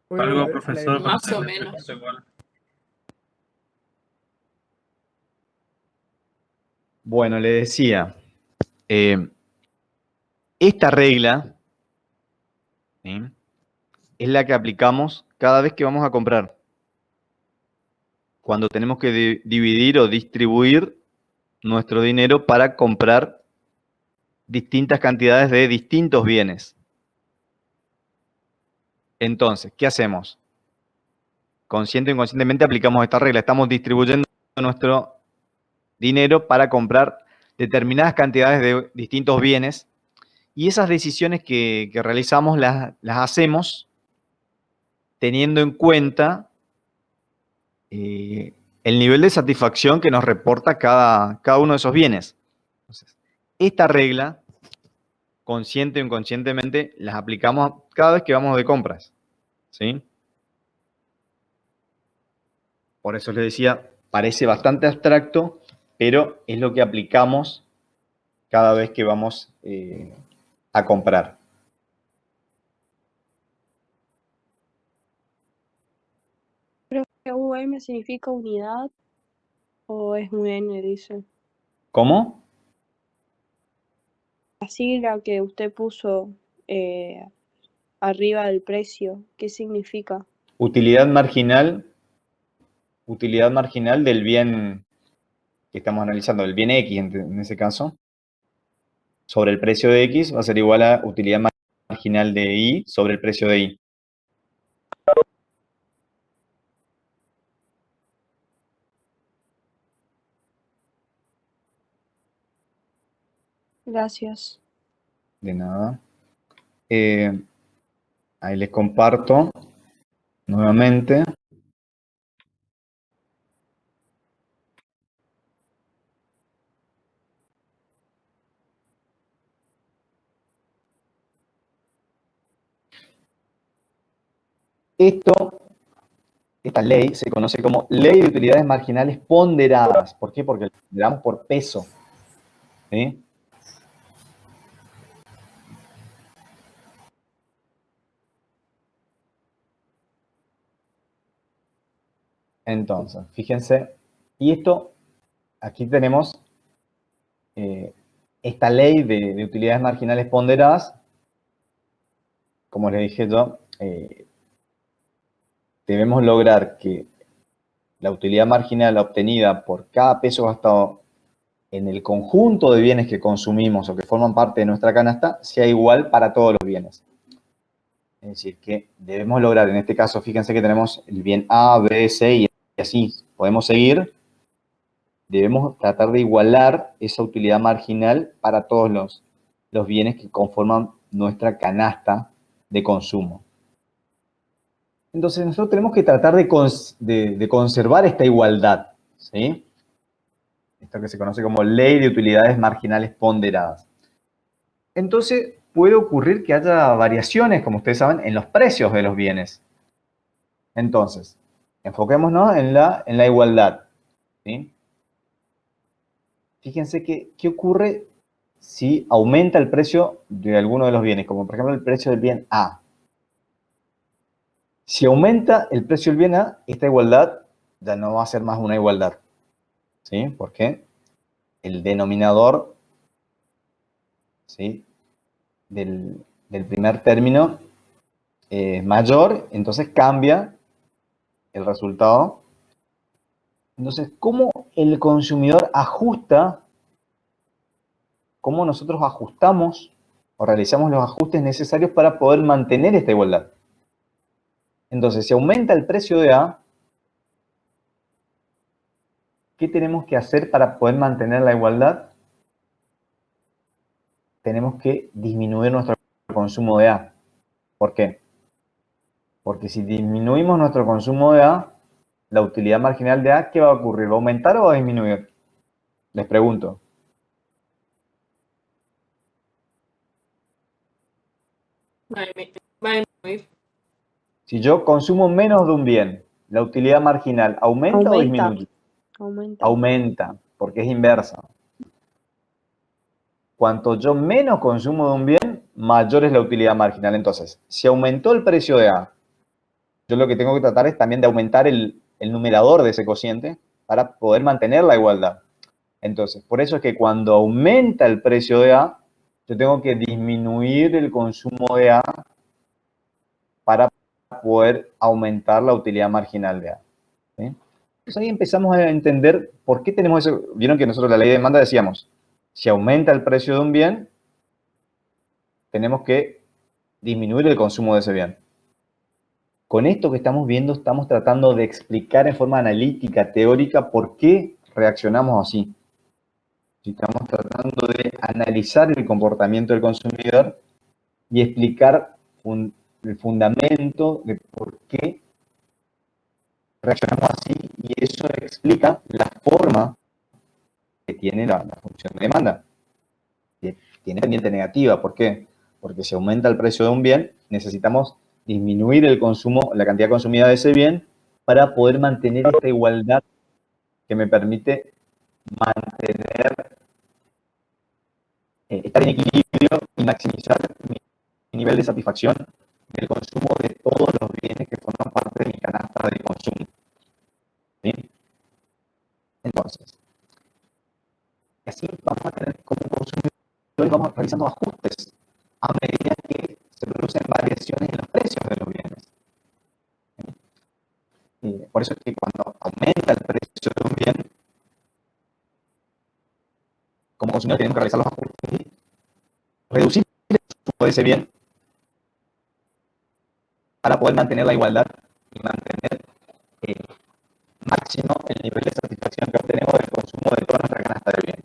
Puede Algo, volver a la profesor, pero Más o se menos. escucha igual. Bueno, le decía, esta regla ¿sí? Es la que aplicamos cada vez que vamos a comprar. Cuando tenemos que dividir o distribuir nuestro dinero para comprar distintas cantidades de distintos bienes. Entonces, ¿qué hacemos? Consciente o inconscientemente aplicamos esta regla. Estamos distribuyendo nuestro dinero para comprar determinadas cantidades de distintos bienes y esas decisiones que realizamos las hacemos teniendo en cuenta el nivel de satisfacción que nos reporta cada uno de esos bienes. Entonces, esta regla, consciente o inconscientemente, las aplicamos cada vez que vamos de compras, ¿sí? Por eso les decía, parece bastante abstracto, pero es lo que aplicamos cada vez que vamos a comprar. ¿Creo que UM significa unidad o es un N, dice? ¿Cómo? La sigla que usted puso arriba del precio, ¿qué significa? Utilidad marginal del bien que estamos analizando, el bien X en ese caso, sobre el precio de X va a ser igual a utilidad marginal de Y sobre el precio de Y. Gracias. De nada. Ahí les comparto nuevamente. Esta ley se conoce como Ley de Utilidades Marginales Ponderadas. ¿Por qué? Porque lo ponderamos por peso, ¿sí? Entonces, fíjense, y esto, aquí tenemos esta ley de utilidades marginales ponderadas, como les dije yo, debemos lograr que la utilidad marginal obtenida por cada peso gastado en el conjunto de bienes que consumimos o que forman parte de nuestra canasta sea igual para todos los bienes. Es decir, que debemos lograr, en este caso, fíjense que tenemos el bien A, B, C y así podemos seguir. Debemos tratar de igualar esa utilidad marginal para todos los bienes que conforman nuestra canasta de consumo. Entonces, nosotros tenemos que tratar de conservar esta igualdad, ¿sí? Esto que se conoce como ley de utilidades marginales ponderadas. Entonces, puede ocurrir que haya variaciones, como ustedes saben, en los precios de los bienes. Entonces, enfoquémonos en la igualdad, ¿sí? Fíjense qué ocurre si aumenta el precio de alguno de los bienes, como por ejemplo el precio del bien A. Si aumenta el precio del bien A, esta igualdad ya no va a ser más una igualdad, ¿sí? Porque el denominador, ¿sí?, del primer término es mayor, entonces cambia el resultado. Entonces, ¿cómo el consumidor ajusta? ¿Cómo nosotros ajustamos o realizamos los ajustes necesarios para poder mantener esta igualdad? Entonces, si aumenta el precio de A, ¿qué tenemos que hacer para poder mantener la igualdad? Tenemos que disminuir nuestro consumo de A. ¿Por qué? Porque si disminuimos nuestro consumo de A, la utilidad marginal de A, ¿qué va a ocurrir? ¿Va a aumentar o va a disminuir? Les pregunto. Va a disminuir. Si yo consumo menos de un bien, ¿la utilidad marginal aumenta o Aumenta. disminuye? Aumenta. Aumenta, porque es inversa. Cuanto yo menos consumo de un bien, mayor es la utilidad marginal. Entonces, si aumentó el precio de A, yo lo que tengo que tratar es también de aumentar el numerador de ese cociente para poder mantener la igualdad. Entonces, por eso es que cuando aumenta el precio de A, yo tengo que disminuir el consumo de A para poder aumentar la utilidad marginal de A. ¿Sí? Entonces ahí empezamos a entender por qué tenemos eso. Vieron que nosotros la ley de demanda decíamos, si aumenta el precio de un bien, tenemos que disminuir el consumo de ese bien. Con esto que estamos viendo, estamos tratando de explicar en forma analítica, teórica, por qué reaccionamos así. Estamos tratando de analizar el comportamiento del consumidor y explicar el fundamento de por qué reaccionamos así, y eso explica la forma que tiene la función de demanda. Que tiene pendiente negativa. ¿Por qué? Porque si aumenta el precio de un bien, necesitamos disminuir el consumo, la cantidad consumida de ese bien, para poder mantener esta igualdad que me permite mantener, estar en equilibrio y maximizar mi nivel de satisfacción del consumo de todos los bienes que forman parte de mi canasta de consumo. ¿Sí? Entonces, así vamos a tener como consumidores, vamos realizando ajustes a medida que se producen variaciones en los precios de los bienes. Por eso es que cuando aumenta el precio de un bien, como consumidor tenemos que realizar los ajustes y reducir el consumo de ese bien para poder mantener la igualdad y mantener máximo el nivel de satisfacción que obtenemos del consumo de toda nuestra canasta de bienes.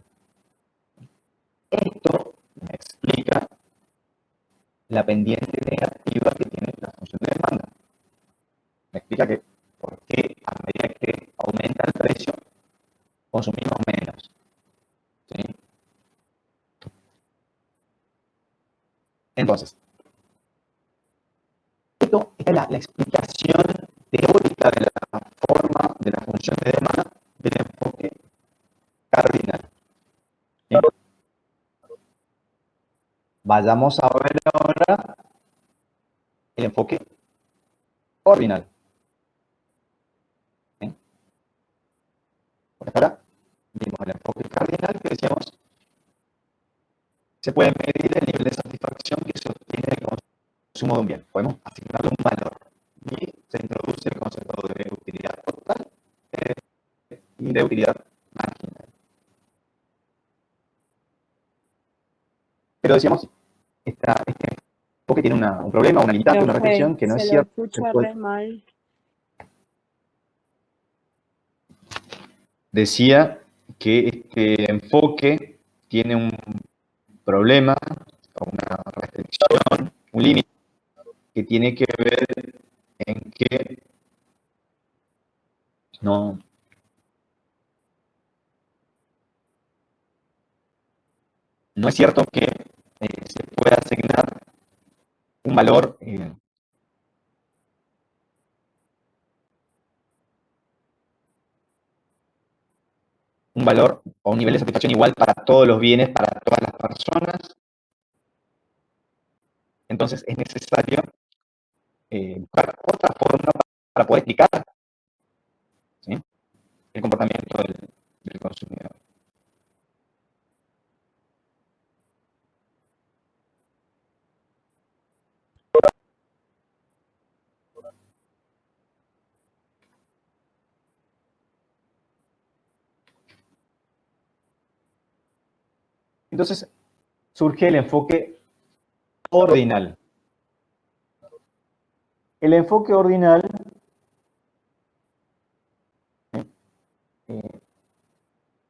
Esto me explica la pendiente negativa que tiene la función de demanda. Me explica que por qué a medida que aumenta el precio, consumimos menos. ¿Sí? Entonces, esto es la explicación teórica de la forma de la función de demanda del enfoque cardinal. ¿Sí? Vayamos a ver ahora el enfoque ordinal. ¿Sí? Por ahora vimos el enfoque cardinal que decíamos, se puede medir el nivel de satisfacción que se obtiene del consumo de un bien. Podemos asignarle un valor y se introduce el concepto de utilidad total y de utilidad marginal. Pero decíamos, este enfoque tiene un problema, una limitante, una restricción que no es Se lo cierto. escucha re mal. Decía que este enfoque tiene un problema, una restricción, un límite, que tiene que ver en que no es cierto que se pueda asignar un valor o un nivel de satisfacción igual para todos los bienes, para todas las personas. Entonces es necesario buscar otra forma para poder explicar, ¿sí?, el comportamiento del consumidor. Entonces surge el enfoque ordinal. El enfoque ordinal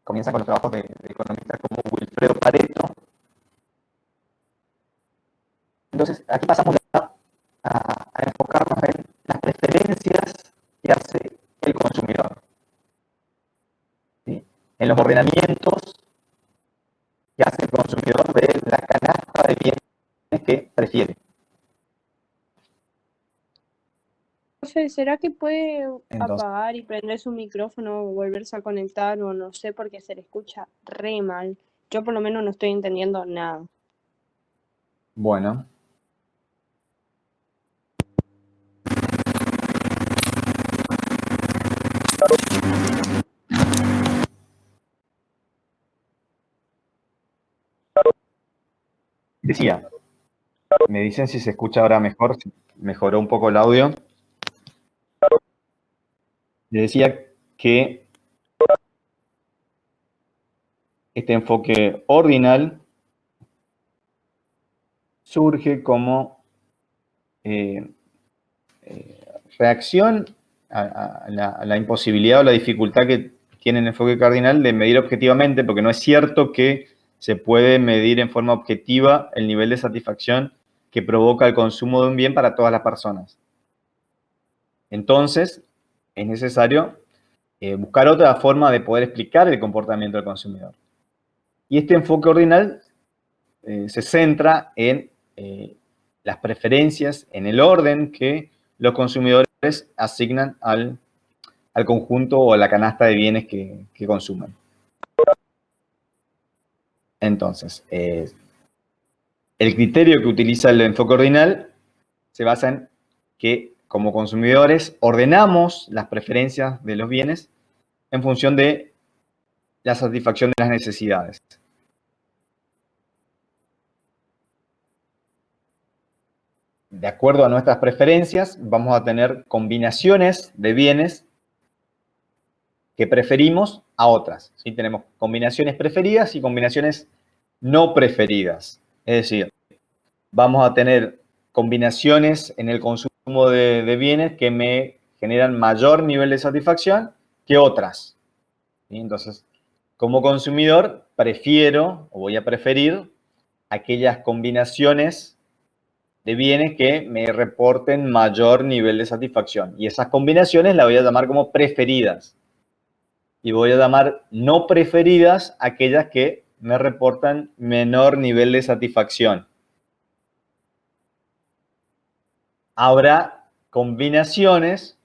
comienza con los trabajos de economistas como Wilfredo Pareto. Entonces aquí pasamos a enfocarnos en las preferencias que hace el consumidor, ¿sí?, en los ordenamientos que hace el consumidor de la canasta de bienes que prefiere. Profe, ¿será que puede Entonces, apagar y prender su micrófono o volverse a conectar o no sé, porque se le escucha re mal? Yo por lo menos no estoy entendiendo nada. bueno. Decía, Me dicen si se escucha ahora mejor, si mejoró un poco el audio. Le decía que este enfoque ordinal surge como reacción a la imposibilidad o la dificultad que tiene el enfoque cardinal de medir objetivamente, porque no es cierto que se puede medir en forma objetiva el nivel de satisfacción que provoca el consumo de un bien para todas las personas. Entonces, es necesario buscar otra forma de poder explicar el comportamiento del consumidor. Y este enfoque ordinal se centra en las preferencias, en el orden que los consumidores asignan al conjunto o a la canasta de bienes que consumen. Entonces, el criterio que utiliza el enfoque ordinal se basa en que como consumidores ordenamos las preferencias de los bienes en función de la satisfacción de las necesidades. De acuerdo a nuestras preferencias, vamos a tener combinaciones de bienes que preferimos a otras. ¿Sí? Tenemos combinaciones preferidas y combinaciones no preferidas. Es decir, vamos a tener combinaciones en el consumo de bienes que me generan mayor nivel de satisfacción que otras. ¿Sí? Entonces, como consumidor, prefiero o voy a preferir aquellas combinaciones de bienes que me reporten mayor nivel de satisfacción. Y esas combinaciones las voy a llamar como preferidas. Y voy a llamar no preferidas aquellas que me reportan menor nivel de satisfacción. Habrá combinaciones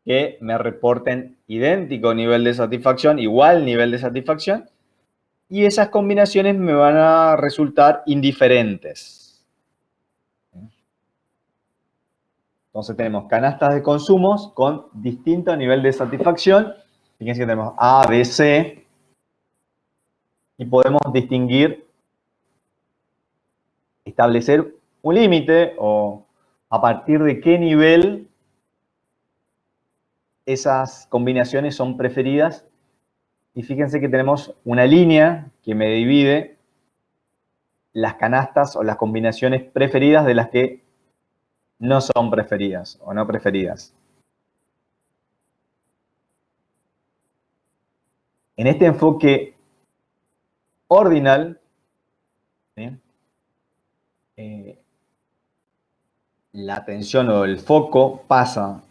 que me reporten idéntico nivel de satisfacción, igual nivel de satisfacción, y esas combinaciones me van a resultar indiferentes. Entonces tenemos canastas de consumos con distinto nivel de satisfacción. Fíjense que tenemos A, B, C. Y podemos distinguir, establecer un límite o a partir de qué nivel esas combinaciones son preferidas. Y fíjense que tenemos una línea que me divide las canastas o las combinaciones preferidas de las que no son preferidas o no preferidas. En este enfoque ordinal, ¿sí? La atención o el foco pasa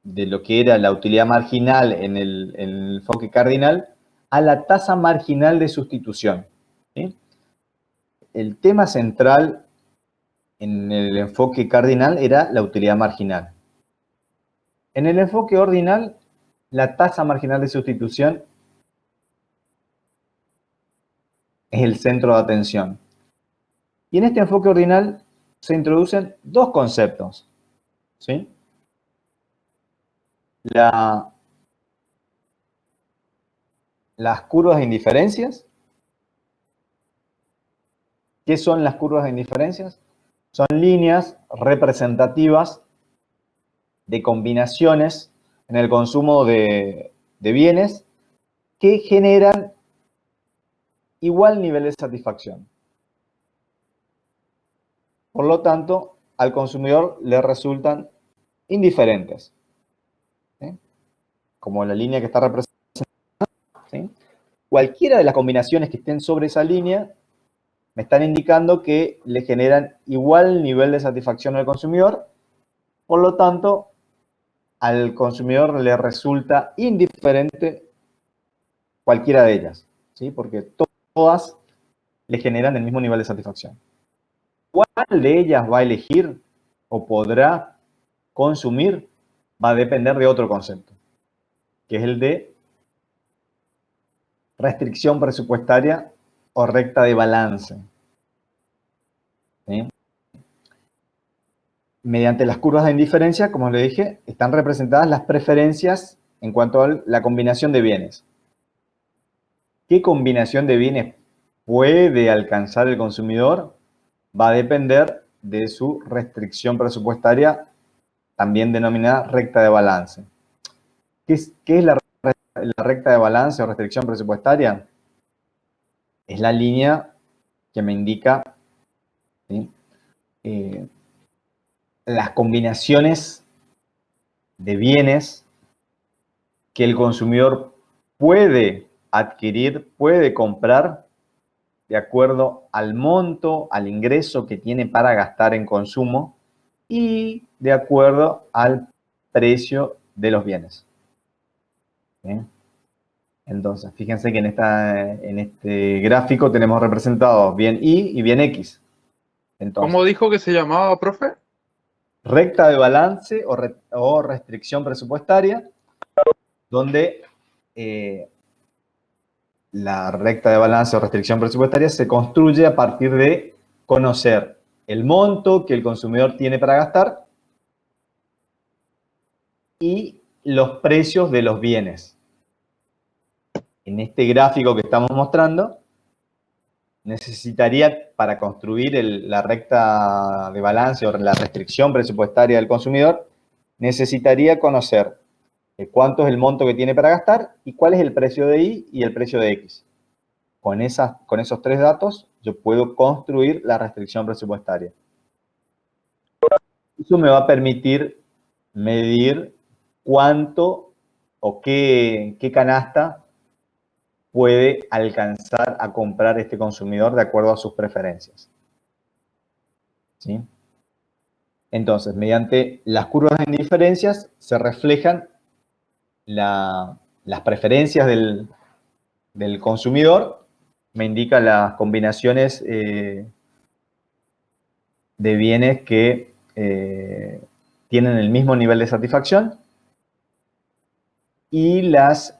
de lo que era la utilidad marginal en el enfoque cardinal a la tasa marginal de sustitución. ¿Sí? El tema central en el enfoque cardinal era la utilidad marginal. En el enfoque ordinal, la tasa marginal de sustitución es el centro de atención. Y en este enfoque ordinal se introducen dos conceptos. ¿Sí? Las curvas de indiferencias. ¿Qué son las curvas de indiferencias? Son líneas representativas de combinaciones en el consumo de bienes que generan igual nivel de satisfacción. Por lo tanto, al consumidor le resultan indiferentes. ¿Sí? Como la línea que está representada. ¿Sí? Cualquiera de las combinaciones que estén sobre esa línea me están indicando que le generan igual nivel de satisfacción al consumidor. Por lo tanto, al consumidor le resulta indiferente cualquiera de ellas, ¿sí? Porque todas le generan el mismo nivel de satisfacción. ¿Cuál de ellas va a elegir o podrá consumir? Va a depender de otro concepto, que es el de restricción presupuestaria o recta de balance. ¿Sí? Mediante las curvas de indiferencia, como les dije, están representadas las preferencias en cuanto a la combinación de bienes. ¿Qué combinación de bienes puede alcanzar el consumidor va a depender de su restricción presupuestaria, también denominada recta de balance. ¿Qué es la recta de balance o restricción presupuestaria? Es la línea que me indica, ¿sí?, las combinaciones de bienes que el consumidor puede adquirir, puede comprar de acuerdo al monto, al ingreso que tiene para gastar en consumo y de acuerdo al precio de los bienes. ¿Bien? Entonces, fíjense que en este gráfico tenemos representados bien Y y bien X. Entonces, ¿Cómo dijo que se llamaba, profe? recta de balance o restricción presupuestaria, donde la recta de balance o restricción presupuestaria se construye a partir de conocer el monto que el consumidor tiene para gastar y los precios de los bienes. En este gráfico que estamos mostrando, necesitaría, para construir la recta de balance o la restricción presupuestaria del consumidor, necesitaría conocer cuánto es el monto que tiene para gastar y cuál es el precio de Y y el precio de X. Con esos tres datos, yo puedo construir la restricción presupuestaria. Eso me va a permitir medir cuánto o qué canasta puede alcanzar a comprar este consumidor de acuerdo a sus preferencias. ¿Sí? Entonces, mediante las curvas de indiferencias se reflejan las preferencias del consumidor, me indica las combinaciones de bienes que tienen el mismo nivel de satisfacción y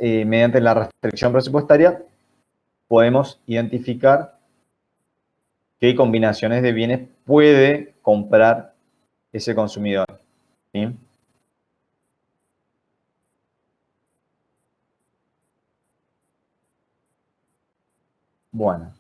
mediante la restricción presupuestaria podemos identificar qué combinaciones de bienes puede comprar ese consumidor. ¿Sí? Bueno.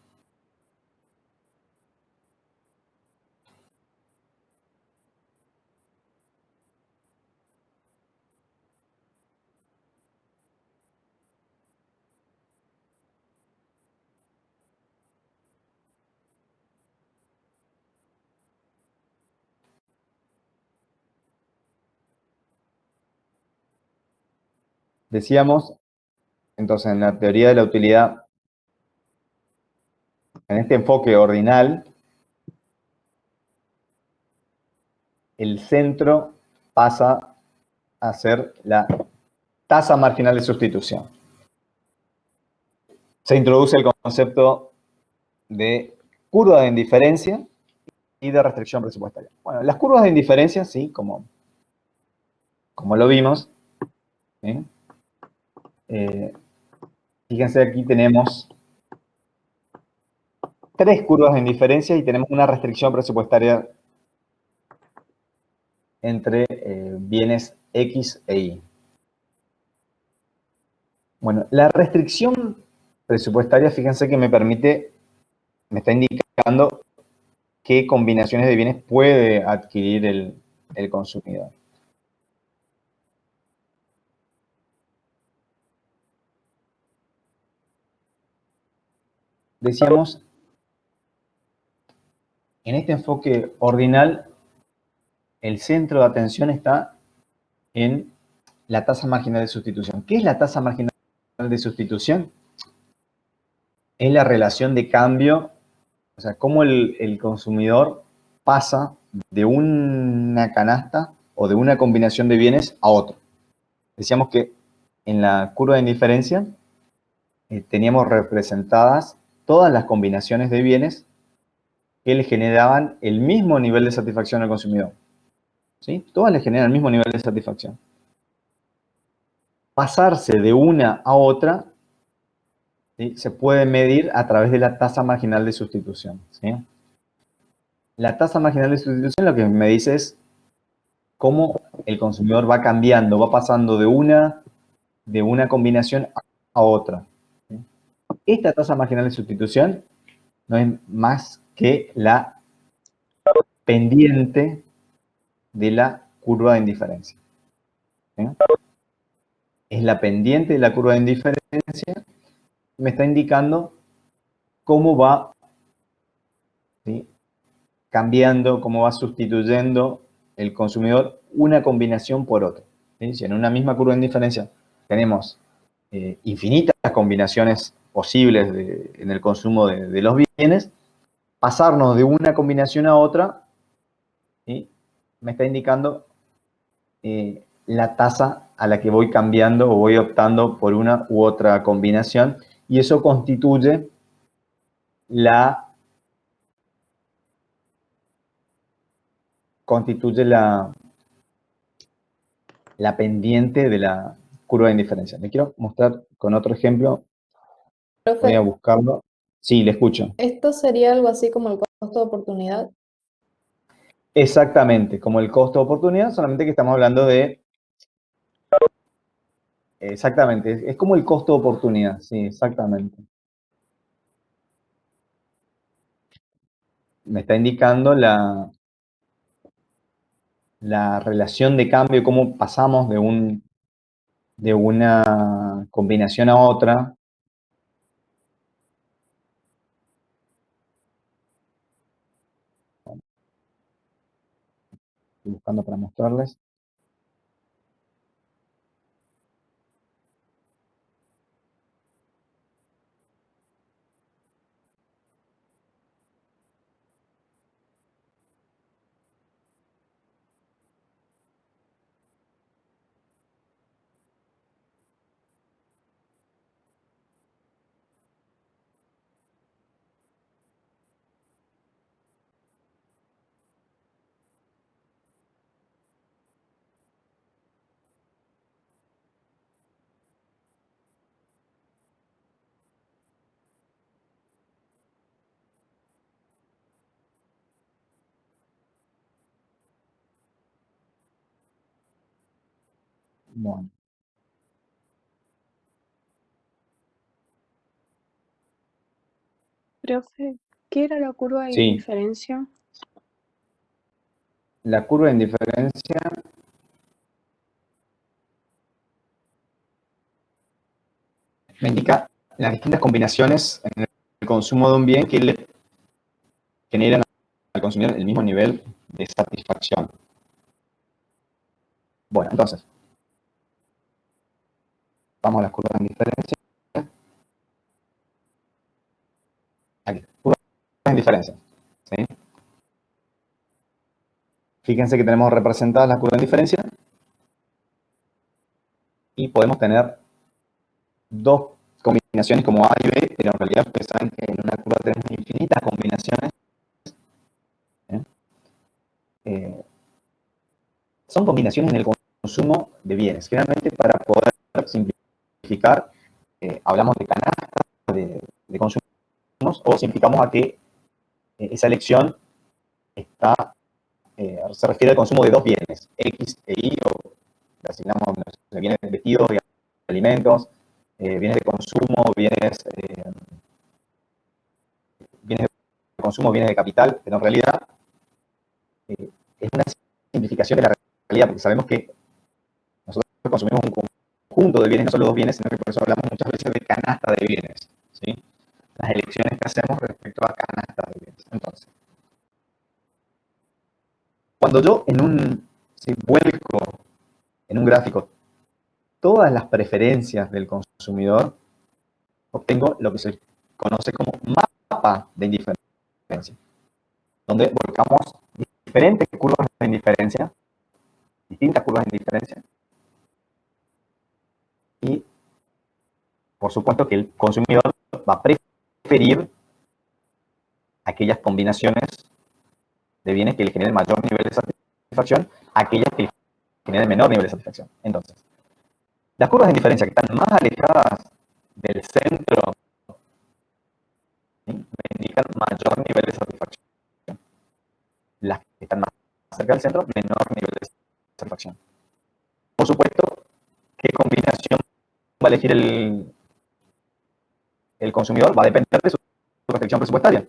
Decíamos, entonces, en la teoría de la utilidad, en este enfoque ordinal, el centro pasa a ser la tasa marginal de sustitución. Se introduce el concepto de curva de indiferencia y de restricción presupuestaria. Bueno, las curvas de indiferencia, sí, como lo vimos, ¿sí? Fíjense, aquí tenemos tres curvas de indiferencia y tenemos una restricción presupuestaria entre bienes X e Y. Bueno, la restricción presupuestaria, fíjense que me está indicando qué combinaciones de bienes puede adquirir el consumidor. Decíamos, en este enfoque ordinal, el centro de atención está en la tasa marginal de sustitución. ¿Qué es la tasa marginal de sustitución? Es la relación de cambio, o sea, cómo el consumidor pasa de una canasta o de una combinación de bienes a otro. Decíamos que en la curva de indiferencia teníamos representadas todas las combinaciones de bienes que le generaban el mismo nivel de satisfacción al consumidor. ¿Sí? Todas le generan el mismo nivel de satisfacción. Pasarse de una a otra, ¿sí?, se puede medir a través de la tasa marginal de sustitución. ¿Sí? La tasa marginal de sustitución lo que me dice es cómo el consumidor va cambiando, va pasando de una combinación a otra. ¿Sí? Esta tasa marginal de sustitución no es más que la pendiente de la curva de indiferencia. ¿Sí? Es la pendiente de la curva de indiferencia, me está indicando cómo va, ¿sí?, cambiando, cómo va sustituyendo el consumidor una combinación por otra. ¿Sí? Si en una misma curva de indiferencia tenemos infinitas combinaciones posibles en el consumo de los bienes, pasarnos de una combinación a otra, ¿sí?, me está indicando la tasa a la que voy cambiando o voy optando por una u otra combinación, y eso constituye la pendiente de la curva de indiferencia. Le quiero mostrar con otro ejemplo. Voy a Profe, buscarlo. Sí, le escucho. esto sería algo así como el costo de oportunidad. Exactamente, como el costo de oportunidad, solamente que estamos hablando de... Exactamente, es como el costo de oportunidad, sí, exactamente. Me está indicando la relación de cambio, cómo pasamos de una combinación a otra. Estoy buscando para mostrarles. Bueno, Profe, ¿qué era la curva de sí, indiferencia? la curva de indiferencia me indica las distintas combinaciones en el consumo de un bien que le generan al consumidor el mismo nivel de satisfacción. Bueno, entonces, vamos a las curvas de indiferencia. Aquí, curvas de indiferencia. ¿Sí? Fíjense que tenemos representadas las curvas de indiferencia y podemos tener dos combinaciones como A y B, pero en realidad ustedes saben que en una curva tenemos infinitas combinaciones. Son combinaciones en el consumo de bienes. Generalmente, para poder simplificar, hablamos de canastas de consumos, o simplificamos a que esa elección se refiere al consumo de dos bienes, X e Y, o le asignamos, no sé, bienes de vestidos, bienes de alimentos, bienes de consumo, bienes de consumo, bienes de capital, pero en realidad es una simplificación de la realidad, porque sabemos que nosotros consumimos un conjunto de bienes, no solo dos bienes, sino que por eso hablamos muchas veces de canasta de bienes, ¿sí? Las elecciones que hacemos respecto a canastas de bienes. Entonces, cuando yo vuelco en un gráfico todas las preferencias del consumidor, obtengo lo que se conoce como mapa de indiferencia, donde volcamos diferentes curvas de indiferencia, distintas curvas de indiferencia, y por supuesto que el consumidor va a preferir aquellas combinaciones de bienes que le generen mayor nivel de satisfacción a aquellas que le generen menor nivel de satisfacción. Entonces, las curvas de indiferencia que están más alejadas del centro, ¿sí?, me indican mayor nivel de satisfacción. Las que están más cerca del centro, menor nivel de satisfacción. Por supuesto, ¿qué combinación va a elegir el consumidor? Va a depender de su restricción presupuestaria.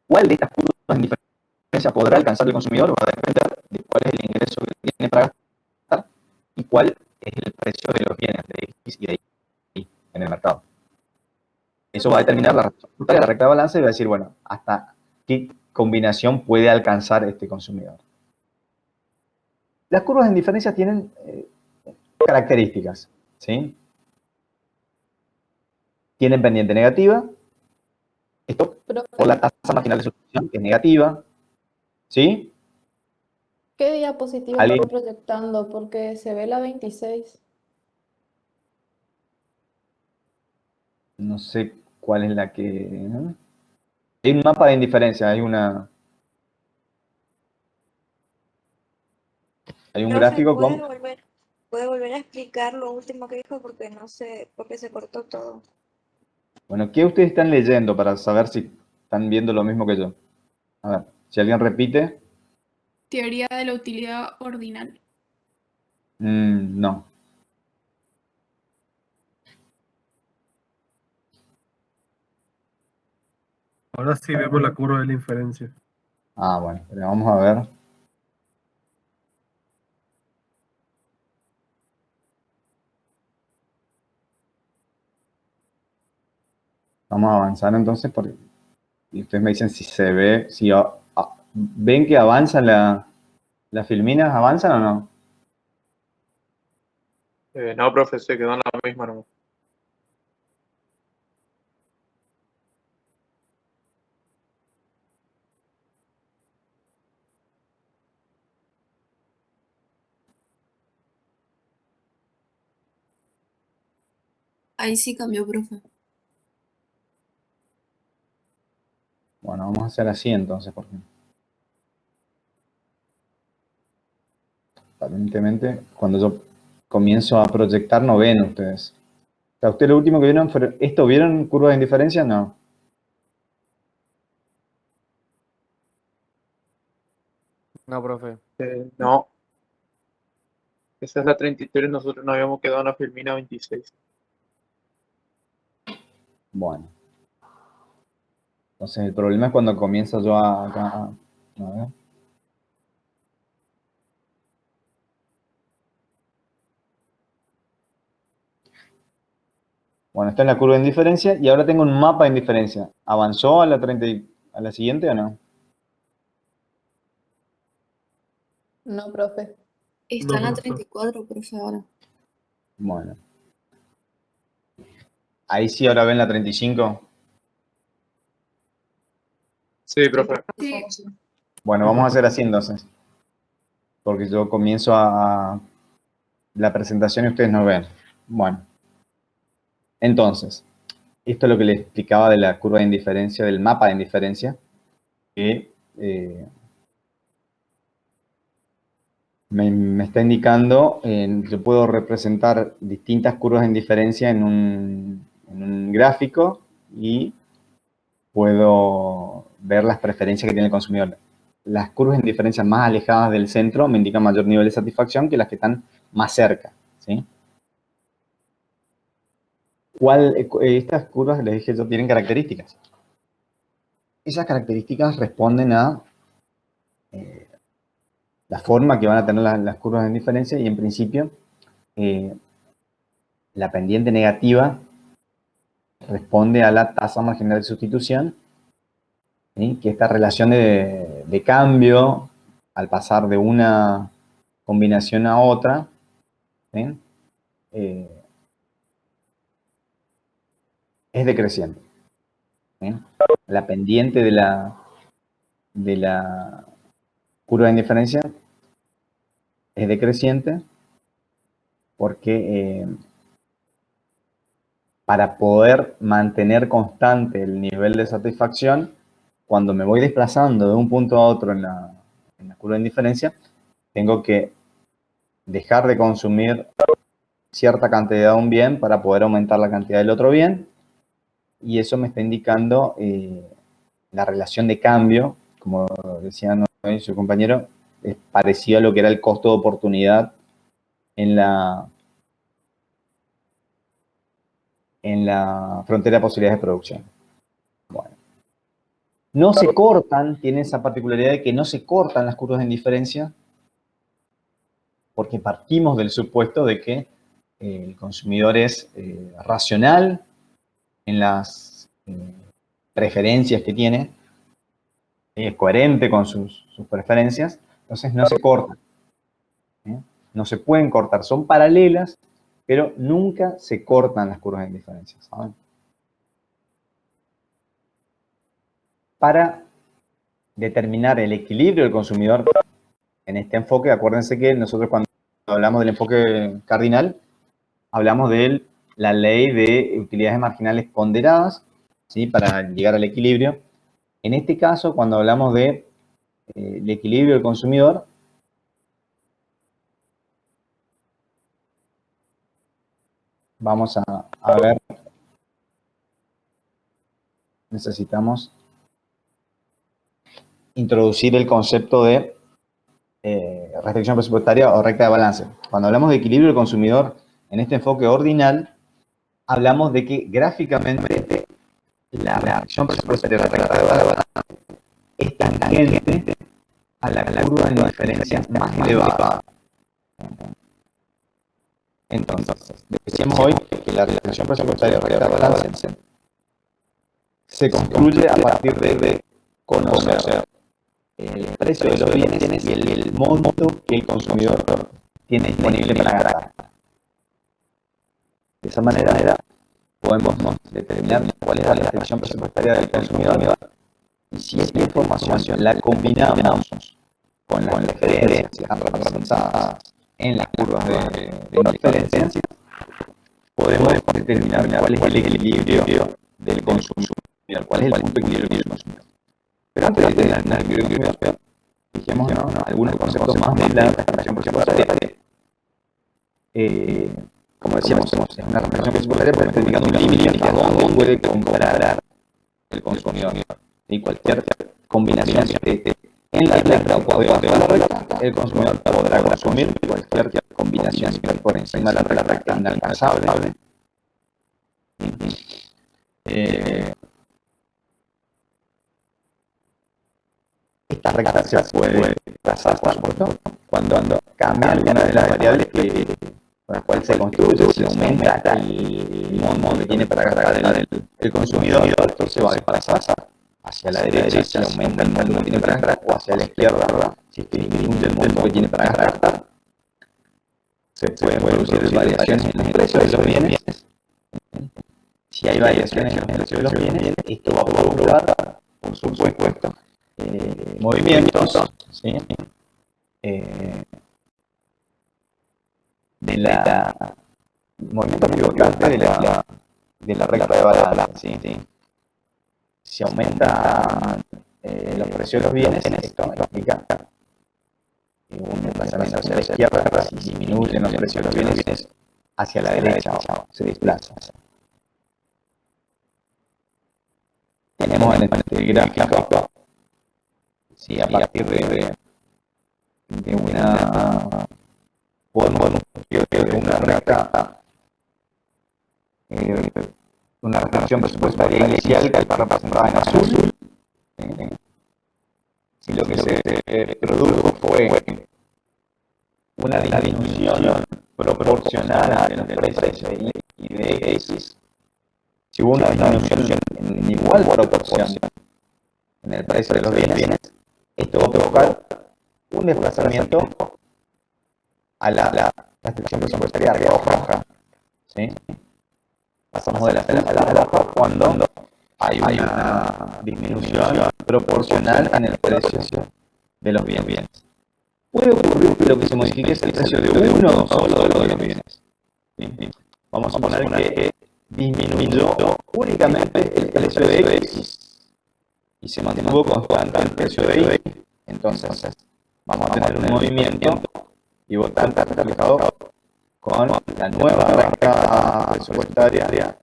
¿Cuál de estas curvas en diferencia podrá alcanzar el consumidor? Va a depender de cuál es el ingreso que tiene para gastar y cuál es el precio de los bienes de X y de Y en el mercado. Eso va a determinar la recta de balance y va a decir, bueno, hasta qué combinación puede alcanzar este consumidor. Las curvas en diferencia tienen características, ¿sí? Tienen pendiente negativa, esto por la tasa marginal de sustitución, que es negativa, ¿sí? ¿Qué diapositiva ¿Alguien? están proyectando? Porque se ve la 26. No sé cuál es la que... Hay un mapa de indiferencia, hay un Profe, gráfico con... puede volver a explicar lo último que dijo porque no sé, porque se cortó todo. Bueno, ¿qué ustedes están leyendo para saber si están viendo lo mismo que yo? A ver, si alguien repite. Teoría de la utilidad ordinal. No. Ahora sí vemos la curva de la inferencia. Ah, bueno, pero vamos a ver. Vamos a avanzar entonces porque y ustedes me dicen si se ve, si ven que avanzan las filminas, ¿avanzan o no? No, profe, se quedó en la misma nomás. Ahí sí cambió, profe. Bueno, vamos a hacer así entonces porque aparentemente cuando yo comienzo a proyectar no ven ustedes. O sea, ¿ustedes lo último que vieron fue esto? ¿Vieron curvas de indiferencia? No. No, profe. No, esa es la 33, nosotros nos habíamos quedado en la filmina 26. Bueno. Entonces el problema es cuando comienzo yo a ver. Bueno, está en la curva de indiferencia y ahora tengo un mapa de indiferencia. ¿Avanzó a la 30 a la siguiente o no? No, profe. Está en la No, profe. 34, profe, ahora. Bueno. Ahí sí ahora ven la 35. Sí, profe. Sí. Bueno, vamos a hacer así entonces. Porque yo comienzo a la presentación y ustedes no ven. Bueno. Entonces, esto es lo que les explicaba de la curva de indiferencia, del mapa de indiferencia, que me está indicando, yo puedo representar distintas curvas de indiferencia en un gráfico y puedo ver las preferencias que tiene el consumidor. Las curvas de indiferencia más alejadas del centro me indican mayor nivel de satisfacción que las que están más cerca, ¿sí? Estas curvas, les dije yo, tienen características. Esas características responden a la forma que van a tener las curvas de indiferencia y en principio la pendiente negativa responde a la tasa marginal de sustitución, ¿sí? Que esta relación de cambio al pasar de una combinación a otra, ¿sí? Es decreciente, ¿sí? La pendiente de la curva de indiferencia es decreciente porque para poder mantener constante el nivel de satisfacción, cuando me voy desplazando de un punto a otro en la curva de indiferencia, tengo que dejar de consumir cierta cantidad de un bien para poder aumentar la cantidad del otro bien, y eso me está indicando la relación de cambio, como decía su compañero, es parecido a lo que era el costo de oportunidad en la frontera de posibilidades de producción. No se cortan, tiene esa particularidad de que no se cortan las curvas de indiferencia, porque partimos del supuesto de que el consumidor es racional en las preferencias que tiene, es coherente con sus preferencias, entonces no se cortan. No se pueden cortar, son paralelas, pero nunca se cortan las curvas de indiferencia, ¿saben? Para determinar el equilibrio del consumidor en este enfoque, acuérdense que nosotros cuando hablamos del enfoque cardinal, hablamos de la ley de utilidades marginales ponderadas, ¿sí? Para llegar al equilibrio. En este caso, cuando hablamos de el equilibrio del consumidor, vamos a ver, necesitamos introducir el concepto de restricción presupuestaria o recta de balance. Cuando hablamos de equilibrio del consumidor en este enfoque ordinal, hablamos de que gráficamente la restricción presupuestaria o recta de balance es tangente a la curva de diferencia más elevada. Entonces, decíamos hoy que la restricción presupuestaria o recta de balance se construye a partir de conocer el precio de los bienes y el monto que el consumidor tiene disponible para gastar. De esa manera podemos determinar cuál es la restricción presupuestaria del consumidor y si esta información la combinamos con las referencias que están representadas en las curvas de indiferencia, podemos determinar cuál es el equilibrio del consumidor, cuál es el punto de equilibrio del consumidor. Pero antes de determinar el equilibrio del consumidor, dijimos algunos conceptos más de la restricción presupuestaria. Como decíamos, es una restricción presupuestaria porque está indicando un límite a dónde puede comprar el consumidor. Y cualquier combinación que esté en la recta o por debajo de la recta, el consumidor podrá consumir cualquier combinación que esté por encima de la recta inalcanzable. Esta recta se puede trazar, por supuesto, cuando cambia alguna de las variables con las cuales se construye, se aumenta el monto que tiene para gastar el consumidor, esto se va a desplazar hacia la derecha, se aumenta el monto que tiene para gastar, o hacia la izquierda, ¿verdad? Si disminuye el monto que tiene para gastar, se pueden producir variaciones en el precio de los bienes. Si hay variaciones en el precio de los bienes, esto va a provocar, por supuesto, movimientos, ¿sí? De la movimiento pivotante de la recta de balance, ¿sí? Si aumenta los precios de los bienes, esto implica un desplazamiento hacia la izquierda, si disminuyen los precios de los bienes hacia la derecha, se desplaza. Tenemos en este gráfico, si a partir de una una recta, una restricción presupuestaria inicial que está representada en azul. Si lo que se produjo fue una disminución proporcional en los precios y de X, si hubo una disminución en igual proporción en el precio de los bienes, esto va a provocar un desplazamiento a la restricción presupuestaria roja, ¿sí? Pasamos de la azul a la roja cuando hay una disminución proporcional en el precio de los bienes. Puede ocurrir que lo que se modifique es el precio de uno solo de los bienes, ¿sí? Vamos a poner que disminuyó únicamente el precio de X y se mantuvo constante el precio de Y. Entonces, vamos a tener un movimiento pivotante reflejado con la nueva recta presupuestaria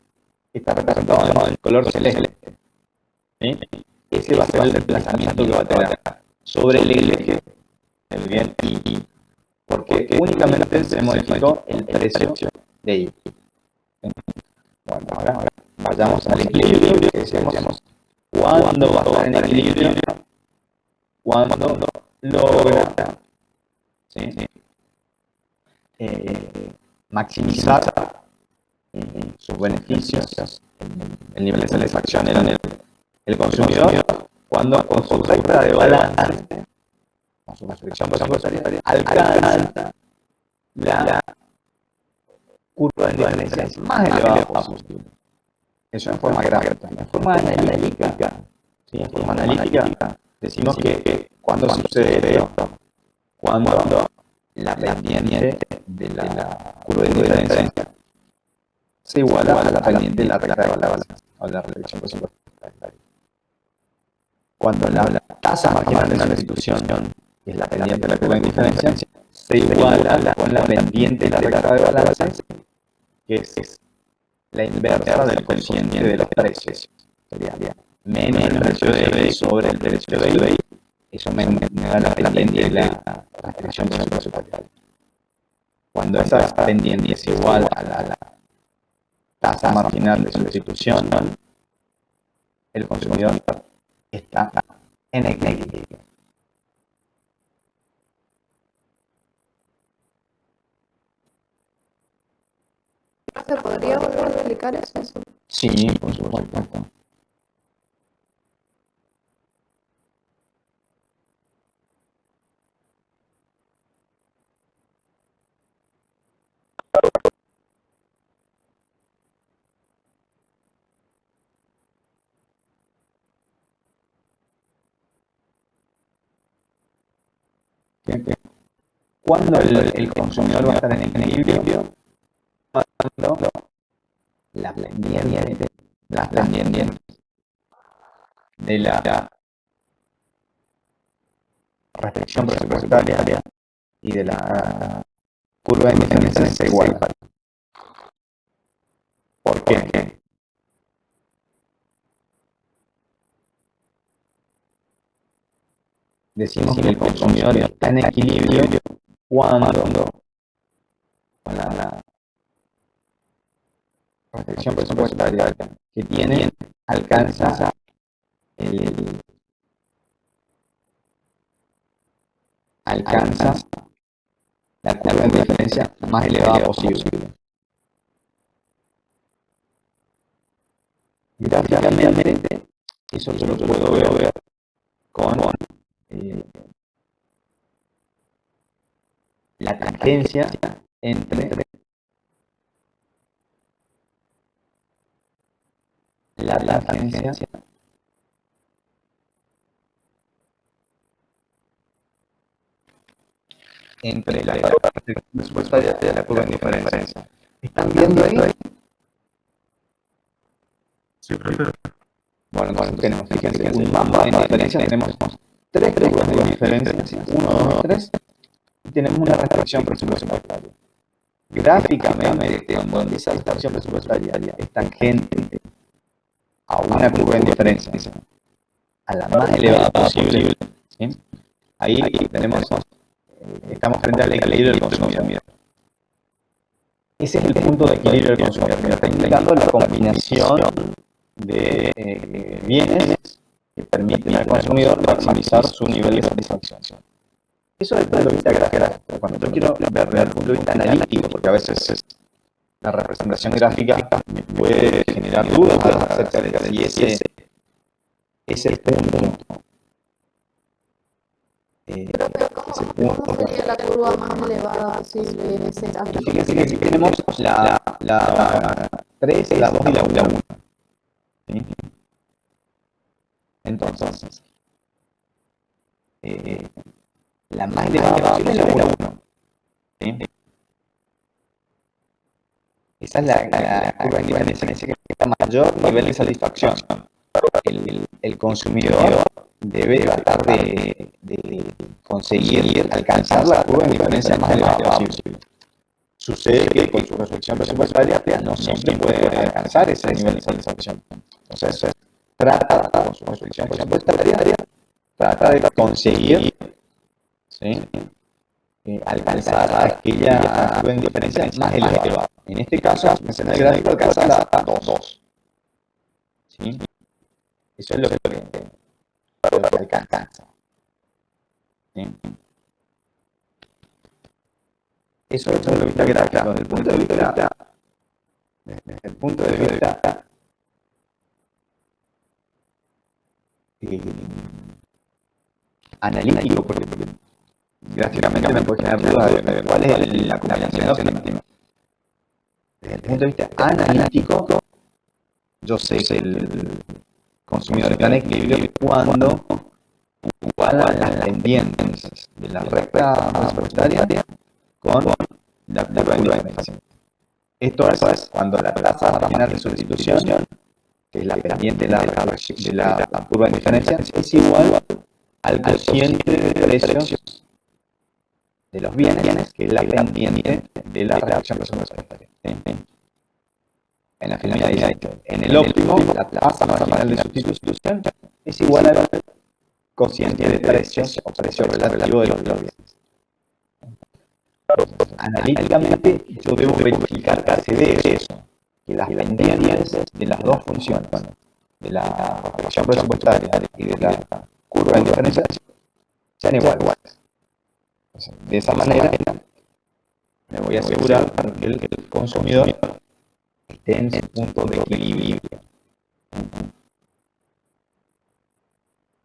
que está representada en color celeste, ¿sí? Ese va a ser el desplazamiento que va a tener sobre el eje del bien Y, porque únicamente se modificó el precio de Y. Bueno, ahora vayamos al equilibrio que decíamos. ¿Cuándo va a estar en equilibrio? Cuando logra, ¿sí? Maximizar sus beneficios, el nivel de satisfacción en el consumidor, cuando con su recta de balance, con su restricción presupuestaria, alcanza la curva de diferencia más elevada posible. Eso en forma gráfica. En forma analítica, ¿sí? En forma analítica decimos que cuando sucede esto, cuando la pendiente de la curva de diferencia se iguala a la pendiente de la recta de balance o la restricción presupuestaria. Cuando la tasa marginal de la institución, que es la pendiente de la curva de diferencia, se iguala con la pendiente de la recta de balance, que es la inversa del cociente de los precios. Sería menos el precio de I sobre el precio de I. Eso me da la pendiente de la restricción presupuestaria. Cuando esa pendiente es igual a la tasa marginal de sustitución, el consumidor está en equilibrio. ¿Se podría volver a explicar eso? Sí, por supuesto. ¿Cuándo el consumidor va a estar en equilibrio? Cuando la pendiente de la restricción presupuestaria y de la curva de diferencia es igual. ¿Por qué? Decimos que el consumidor está en equilibrio cuando con la restricción presupuestaria que tiene alcanza la curva de diferencia más elevada posible. Gráficamente, eso yo lo puedo ver con la tangencia entre la tangencia entre la restricción presupuestaria y la curva de diferencia. ¿Están viendo ahí? Sí, profe. Bueno, tenemos, fíjense, un mapa en diferencia, tenemos tres curvas de diferencia, 1, 2, 3, y tenemos una restricción presupuestaria. Gráficamente, cuando esa restricción presupuestaria es tangente a una curva de diferencia, a la más elevada posible, ¿sí? Ahí tenemos, estamos frente al equilibrio del consumidor. Ese es el punto de equilibrio del consumidor, que está indicando la combinación de bienes que permiten al consumidor maximizar su nivel de satisfacción. Eso desde el punto de vista gráfico. Cuando yo quiero ver desde el punto de vista analítico, porque a veces la representación gráfica me puede generar dudas acerca de si ese es el punto. ¿Cómo sería la curva más elevada posible en ese caso? Fíjense que aquí tenemos la 3, la 2 y la 1. ¿Sí? Entonces, la más elevada posible es la 1. ¿Sí? Esa es la curva de diferencia que está mayor nivel de satisfacción. El consumidor debe tratar de conseguir alcanzar la curva de diferencia más elevada posible. Sucede que con su restricción presupuestaria no siempre puede alcanzar ese nivel de satisfacción. Entonces, trata con su restricción presupuestaria, trata de conseguir, ¿sí? Alcanzar aquella curva de diferencia más elevada. En este caso, en el gráfico alcanza la 2. ¿Sí? Eso es lo que alcanza. ¿Sí? Eso es lo que está acá. Desde el punto de vista analítico, porque gráficamente me puede generar dudas de cuál es la combinación óptima. Desde el punto de vista analítico, yo sé que el consumidor está en equilibrio cuando igualan las pendientes de la recta presupuestaria con la curva de diferencia. Esto es cuando la tasa marginal de sustitución, que es la pendiente de la curva de diferencia, es igual al cociente de precios de los bienes, que es la pendiente de la reducción presupuestaria. En la finalidad dice, en el óptimo, la tasa marginal de sustitución es igual al cociente de precios o precio relativo de los bienes. Analíticamente, yo debo verificar que se dé eso, que las pendientes de las dos funciones, de la reducción presupuestaria y de la curva de diferencia, sean iguales. De esa manera, me voy a asegurar que el consumidor esté en su punto de equilibrio.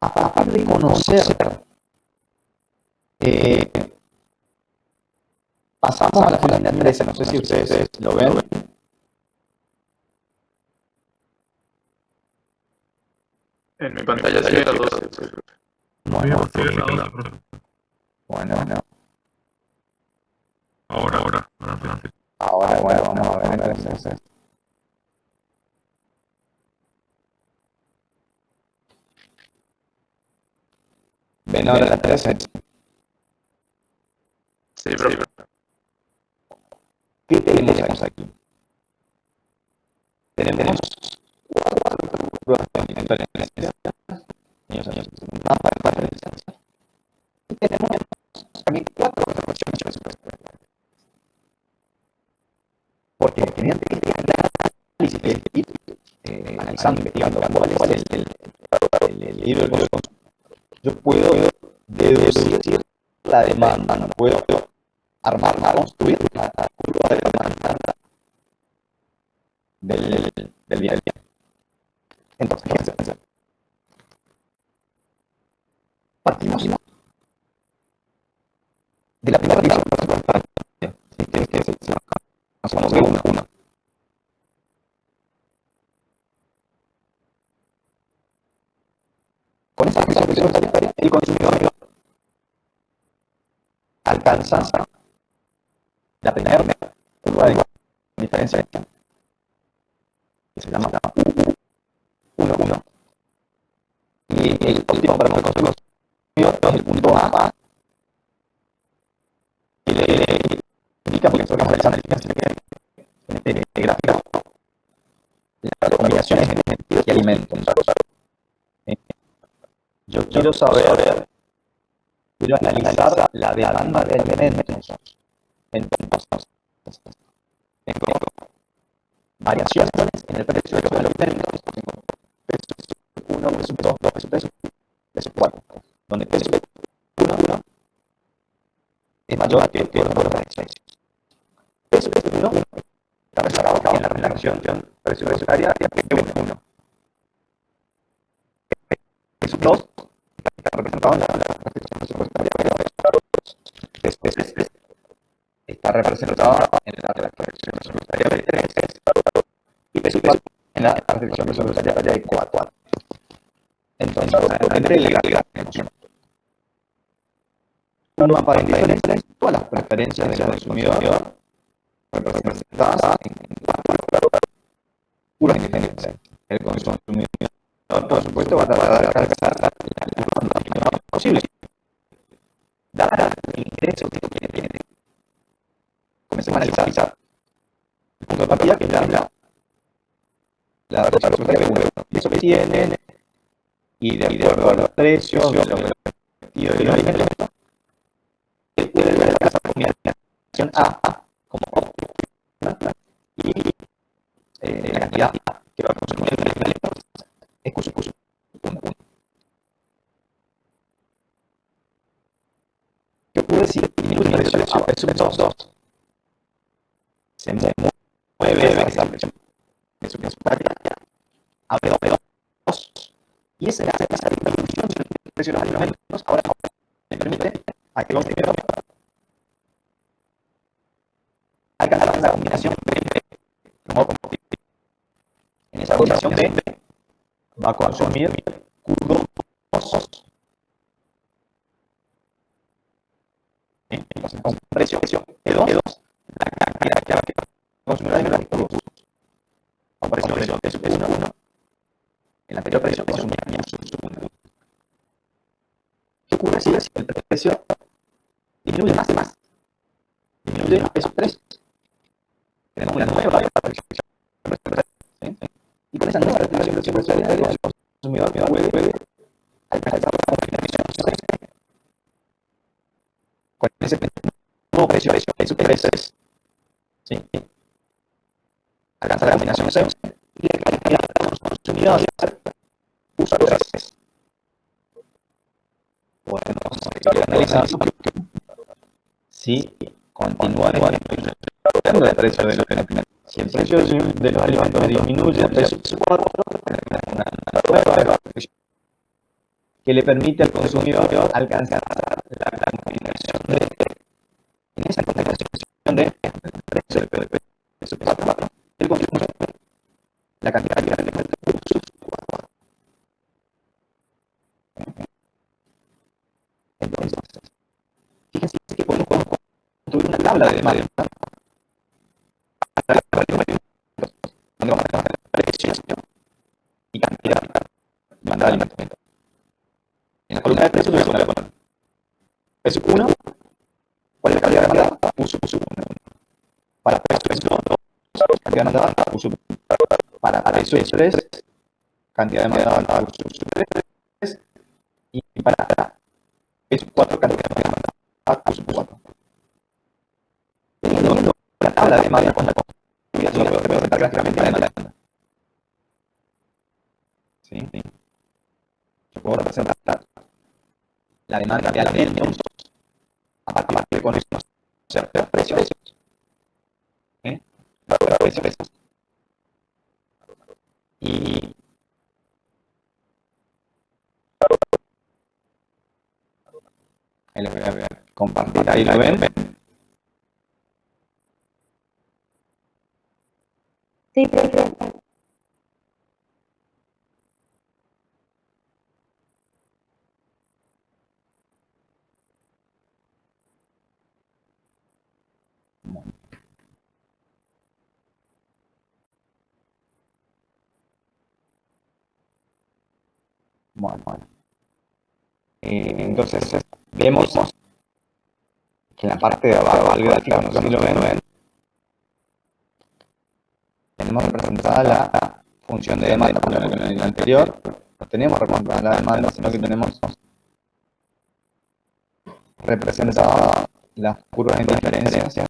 Aparte de conocer, pasamos a la página 13, no sé si ustedes lo ven. En mi pantalla sí era 12. Bueno, Sí, es la 12, profe. bueno. Ahora. Ahora, vamos a ver entonces. Ven ahora la 13. Sí, profe. ¿Qué tenemos aquí? Tenemos cuatro curvas de diferencia. Mapa de diferencia. Y tenemos también cuatro reproducciones presupuestarias. Porque mediante este análisis, analizando, investigando cuál es el libro del consumo, yo puedo deducir la demanda, no puedo construir la curva de demanda del bien. Entonces, partimos de la primera división presupuestaria, que es hacemos de uno. Con esa división presupuestaria, el consumidor alcanza la primera curva de diferencia, que se llama U1. Y el óptimo para el consumidor es el punto A, que le indica, porque nosotros realizamos en este gráfico, las combinaciones de energía y alimentos. Yo quiero analizar la demanda de alimentos. Entonces, tengo variaciones en el precio de los alimentos. Peso 1, peso 2, peso 4. Donde peso 1 es mayor que el valor de precios. Peso 1 está representado en la relación precio-presupuestaria de 1. Peso 2 está representado en la relación presupuestaria de 2. Peso 3 está representada en la relación presupuestaria de 3. Y peso 4 en la relación presupuestaria de 4. Entonces, entre el gráfico tenemos un mapa de diferencias, todas las preferencias del consumidor representadas en curvas de diferencia. El consumidor, por supuesto, va a tratar de alcanzar la curva más posible, dada el ingreso que tiene. Comencemos a analizar el punto de partida, que es la total presupuestaria de 1. Y eso que tiene, y de acuerdo a los precios, de los objetivos de los alimentos, puede ver la combinación A como óptima y la cantidad que va a consumir el alimento es Q. 2 se mueve esa presión de suplementaria, abre 2 y esa disminución de presión de los elementos ahora me permite a que el consumidor alcanzar la combinación B como combustible. En esa combinación B va a consumir Q2. Entonces, con un precio E2, la cantidad que va a consumir es la Q2. Con precio de su Q1, el anterior precio consumía su Q1. ¿Qué ocurre si el precio disminuye más y más? Disminuye a esos 3. Tenemos una nueva restricción. Y con esa nueva restricción presupuestaria, el consumidor puede alcanzar la combinación con ese nuevo precio de su P3, ¿sí? Alcanza la combinación C y le califica a los consumidores usuarios. Podemos seguir analizando si continúa disminuyendo el precio de los alimentos. Si el precio de los alimentos disminuye el precio de 4, tenemos una nueva restricción que le permite al consumidor alcanzar la combinación de en esa combinación de precio de precio 4, el consumidor la cantidad de alimentos entonces fíjense que podemos construir una tabla de demanda donde vamos a tener precio y cantidad demanda de alimentos. En la columna de precios voy a poner precio 1, ¿cuál es la calidad demandada? Uso 1. Para precio 2, cantidad demandada, uso 2. Para precio 3, cantidad demandada, uso 3. Y para precio 4, cantidad demandada, uso 4. Teniendo la tabla de demanda con la configuración, puedo representar gráficamente la demanda. ¿Sí? Yo puedo representar la demanda de alimentos a partir de conocer los precios. Precios. Y ahí lo voy a compartir, ahí lo ven. Sí, perfecto. Bueno. Entonces, vemos que en la parte de abajo del gráfico, no sé si lo ven, tenemos representada la función de demanda. En el anterior no tenemos representada la demanda, sino que tenemos representada las curvas de diferencia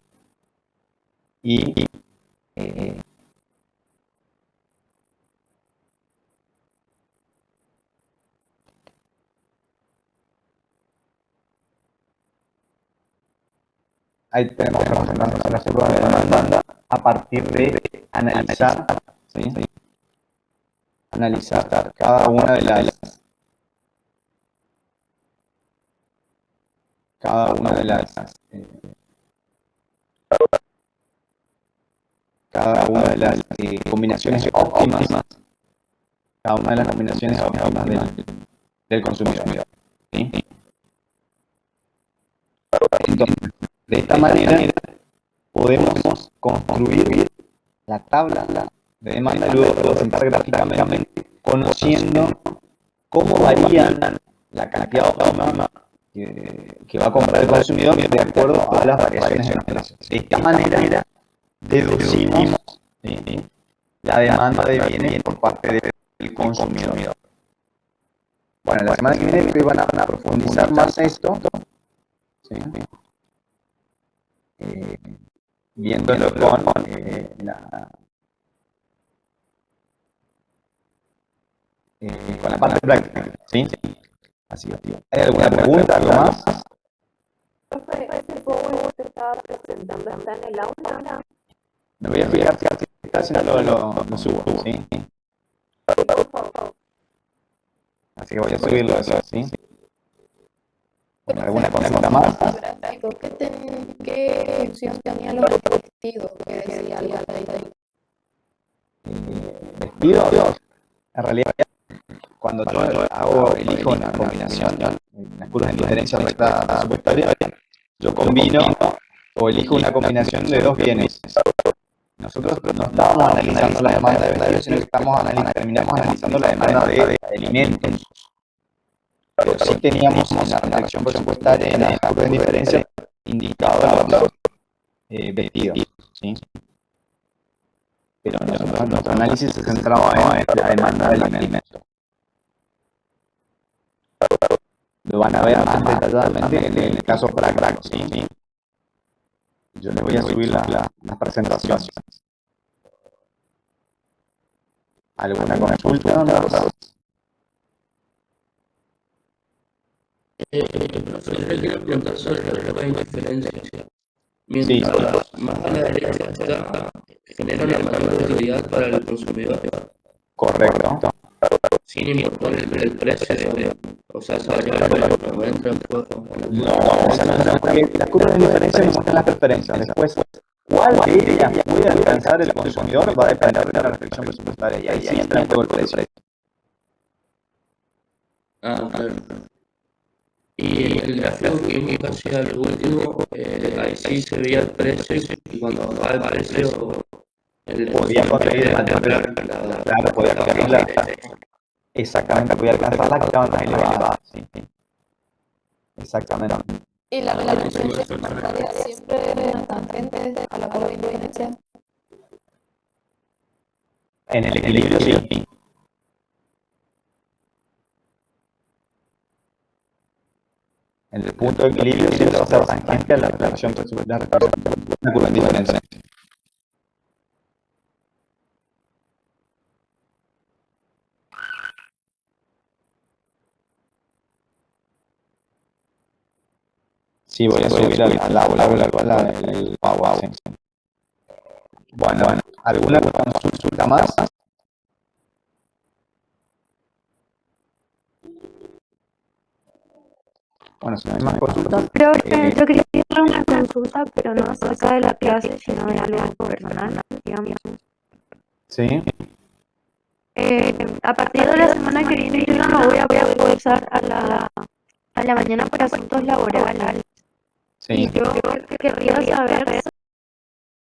y ahí tenemos representadas las curvas de demanda a partir de analizar, ¿sí? Analizar cada una de las combinaciones óptimas, cada una de las combinaciones óptimas del consumidor, ¿sí? Entonces, de esta manera podemos construir la tabla de demanda y luego representar gráficamente conociendo cómo varían la cantidad óptima que va a comprar el consumidor de acuerdo a las variaciones de los precios. De esta manera deducimos la demanda de bienes por parte del consumidor. Bueno, la semana que viene van a profundizar más esto, ¿sí? Viéndolo con la parte práctica, ¿sí? Así que, ¿hay alguna pregunta, algo más? Profe, ese PowerPoint está estaba presentando está en el aula. Me voy a fijar si está haciendo lo subo, ¿sí? Así que voy a subirlo eso, ¿sí? Con alguna consulta más. Gráfico, ¿qué función tenían los vestidos? Que decía algo ahí. Vestidos. En realidad, cuando yo elijo una combinación, una curva de diferencia recta presupuestaria, yo combino o elijo una combinación de dos bienes. Nosotros no estamos analizando la demanda de vestidos, sino que terminamos analizando la demanda de alimentos. Pero sí teníamos una reacción presupuestaria en la curva de diferencia indicado los vestidos, ¿sí? Pero nuestro análisis se centraba en la demanda del alimento. Lo van a ver más detalladamente en el caso práctico, ¿sí? Yo les voy a subir las presentaciones. ¿Alguna consulta? Profesor, quiero preguntar sobre la curva de diferencia. Mientras más a la derecha está, genera una mayor utilidad para el consumidor. Correcto. Sin importar el precio, o sea, esa variable no entra en juego. La curva de diferencia nos muestra las preferencias. Después, ¿cuál de ellas puede alcanzar el consumidor? Va a depender de la restricción presupuestaria. Y ahí sí entra en juego el precio. Ah, claro. Y el gráfico que vimos casi al último, ahí sí se veía el precio y cuando bajaba el precio, podía corregir claro, podía corregir exactamente, podía alcanzar la que estaba más elevada. Sí. Exactamente. Y la referencia presupuestaria siempre es tangente a la curva de diferencia. En el equilibrio, sí. En el punto de equilibrio siempre va a ser tangente a la reacción presupuestaria, la curva de diferencia. Sí, voy a subir al aula el PowerPoint. Bueno, ¿alguna consulta más? Bueno, si no hay más consultas. Yo quería hacerle una consulta, pero no acerca de la clase, sino de algo personal, digamos. Sí. A partir de la semana que viene yo no voy a poder usar a la mañana para asuntos laborales. Sí. Y yo querría saber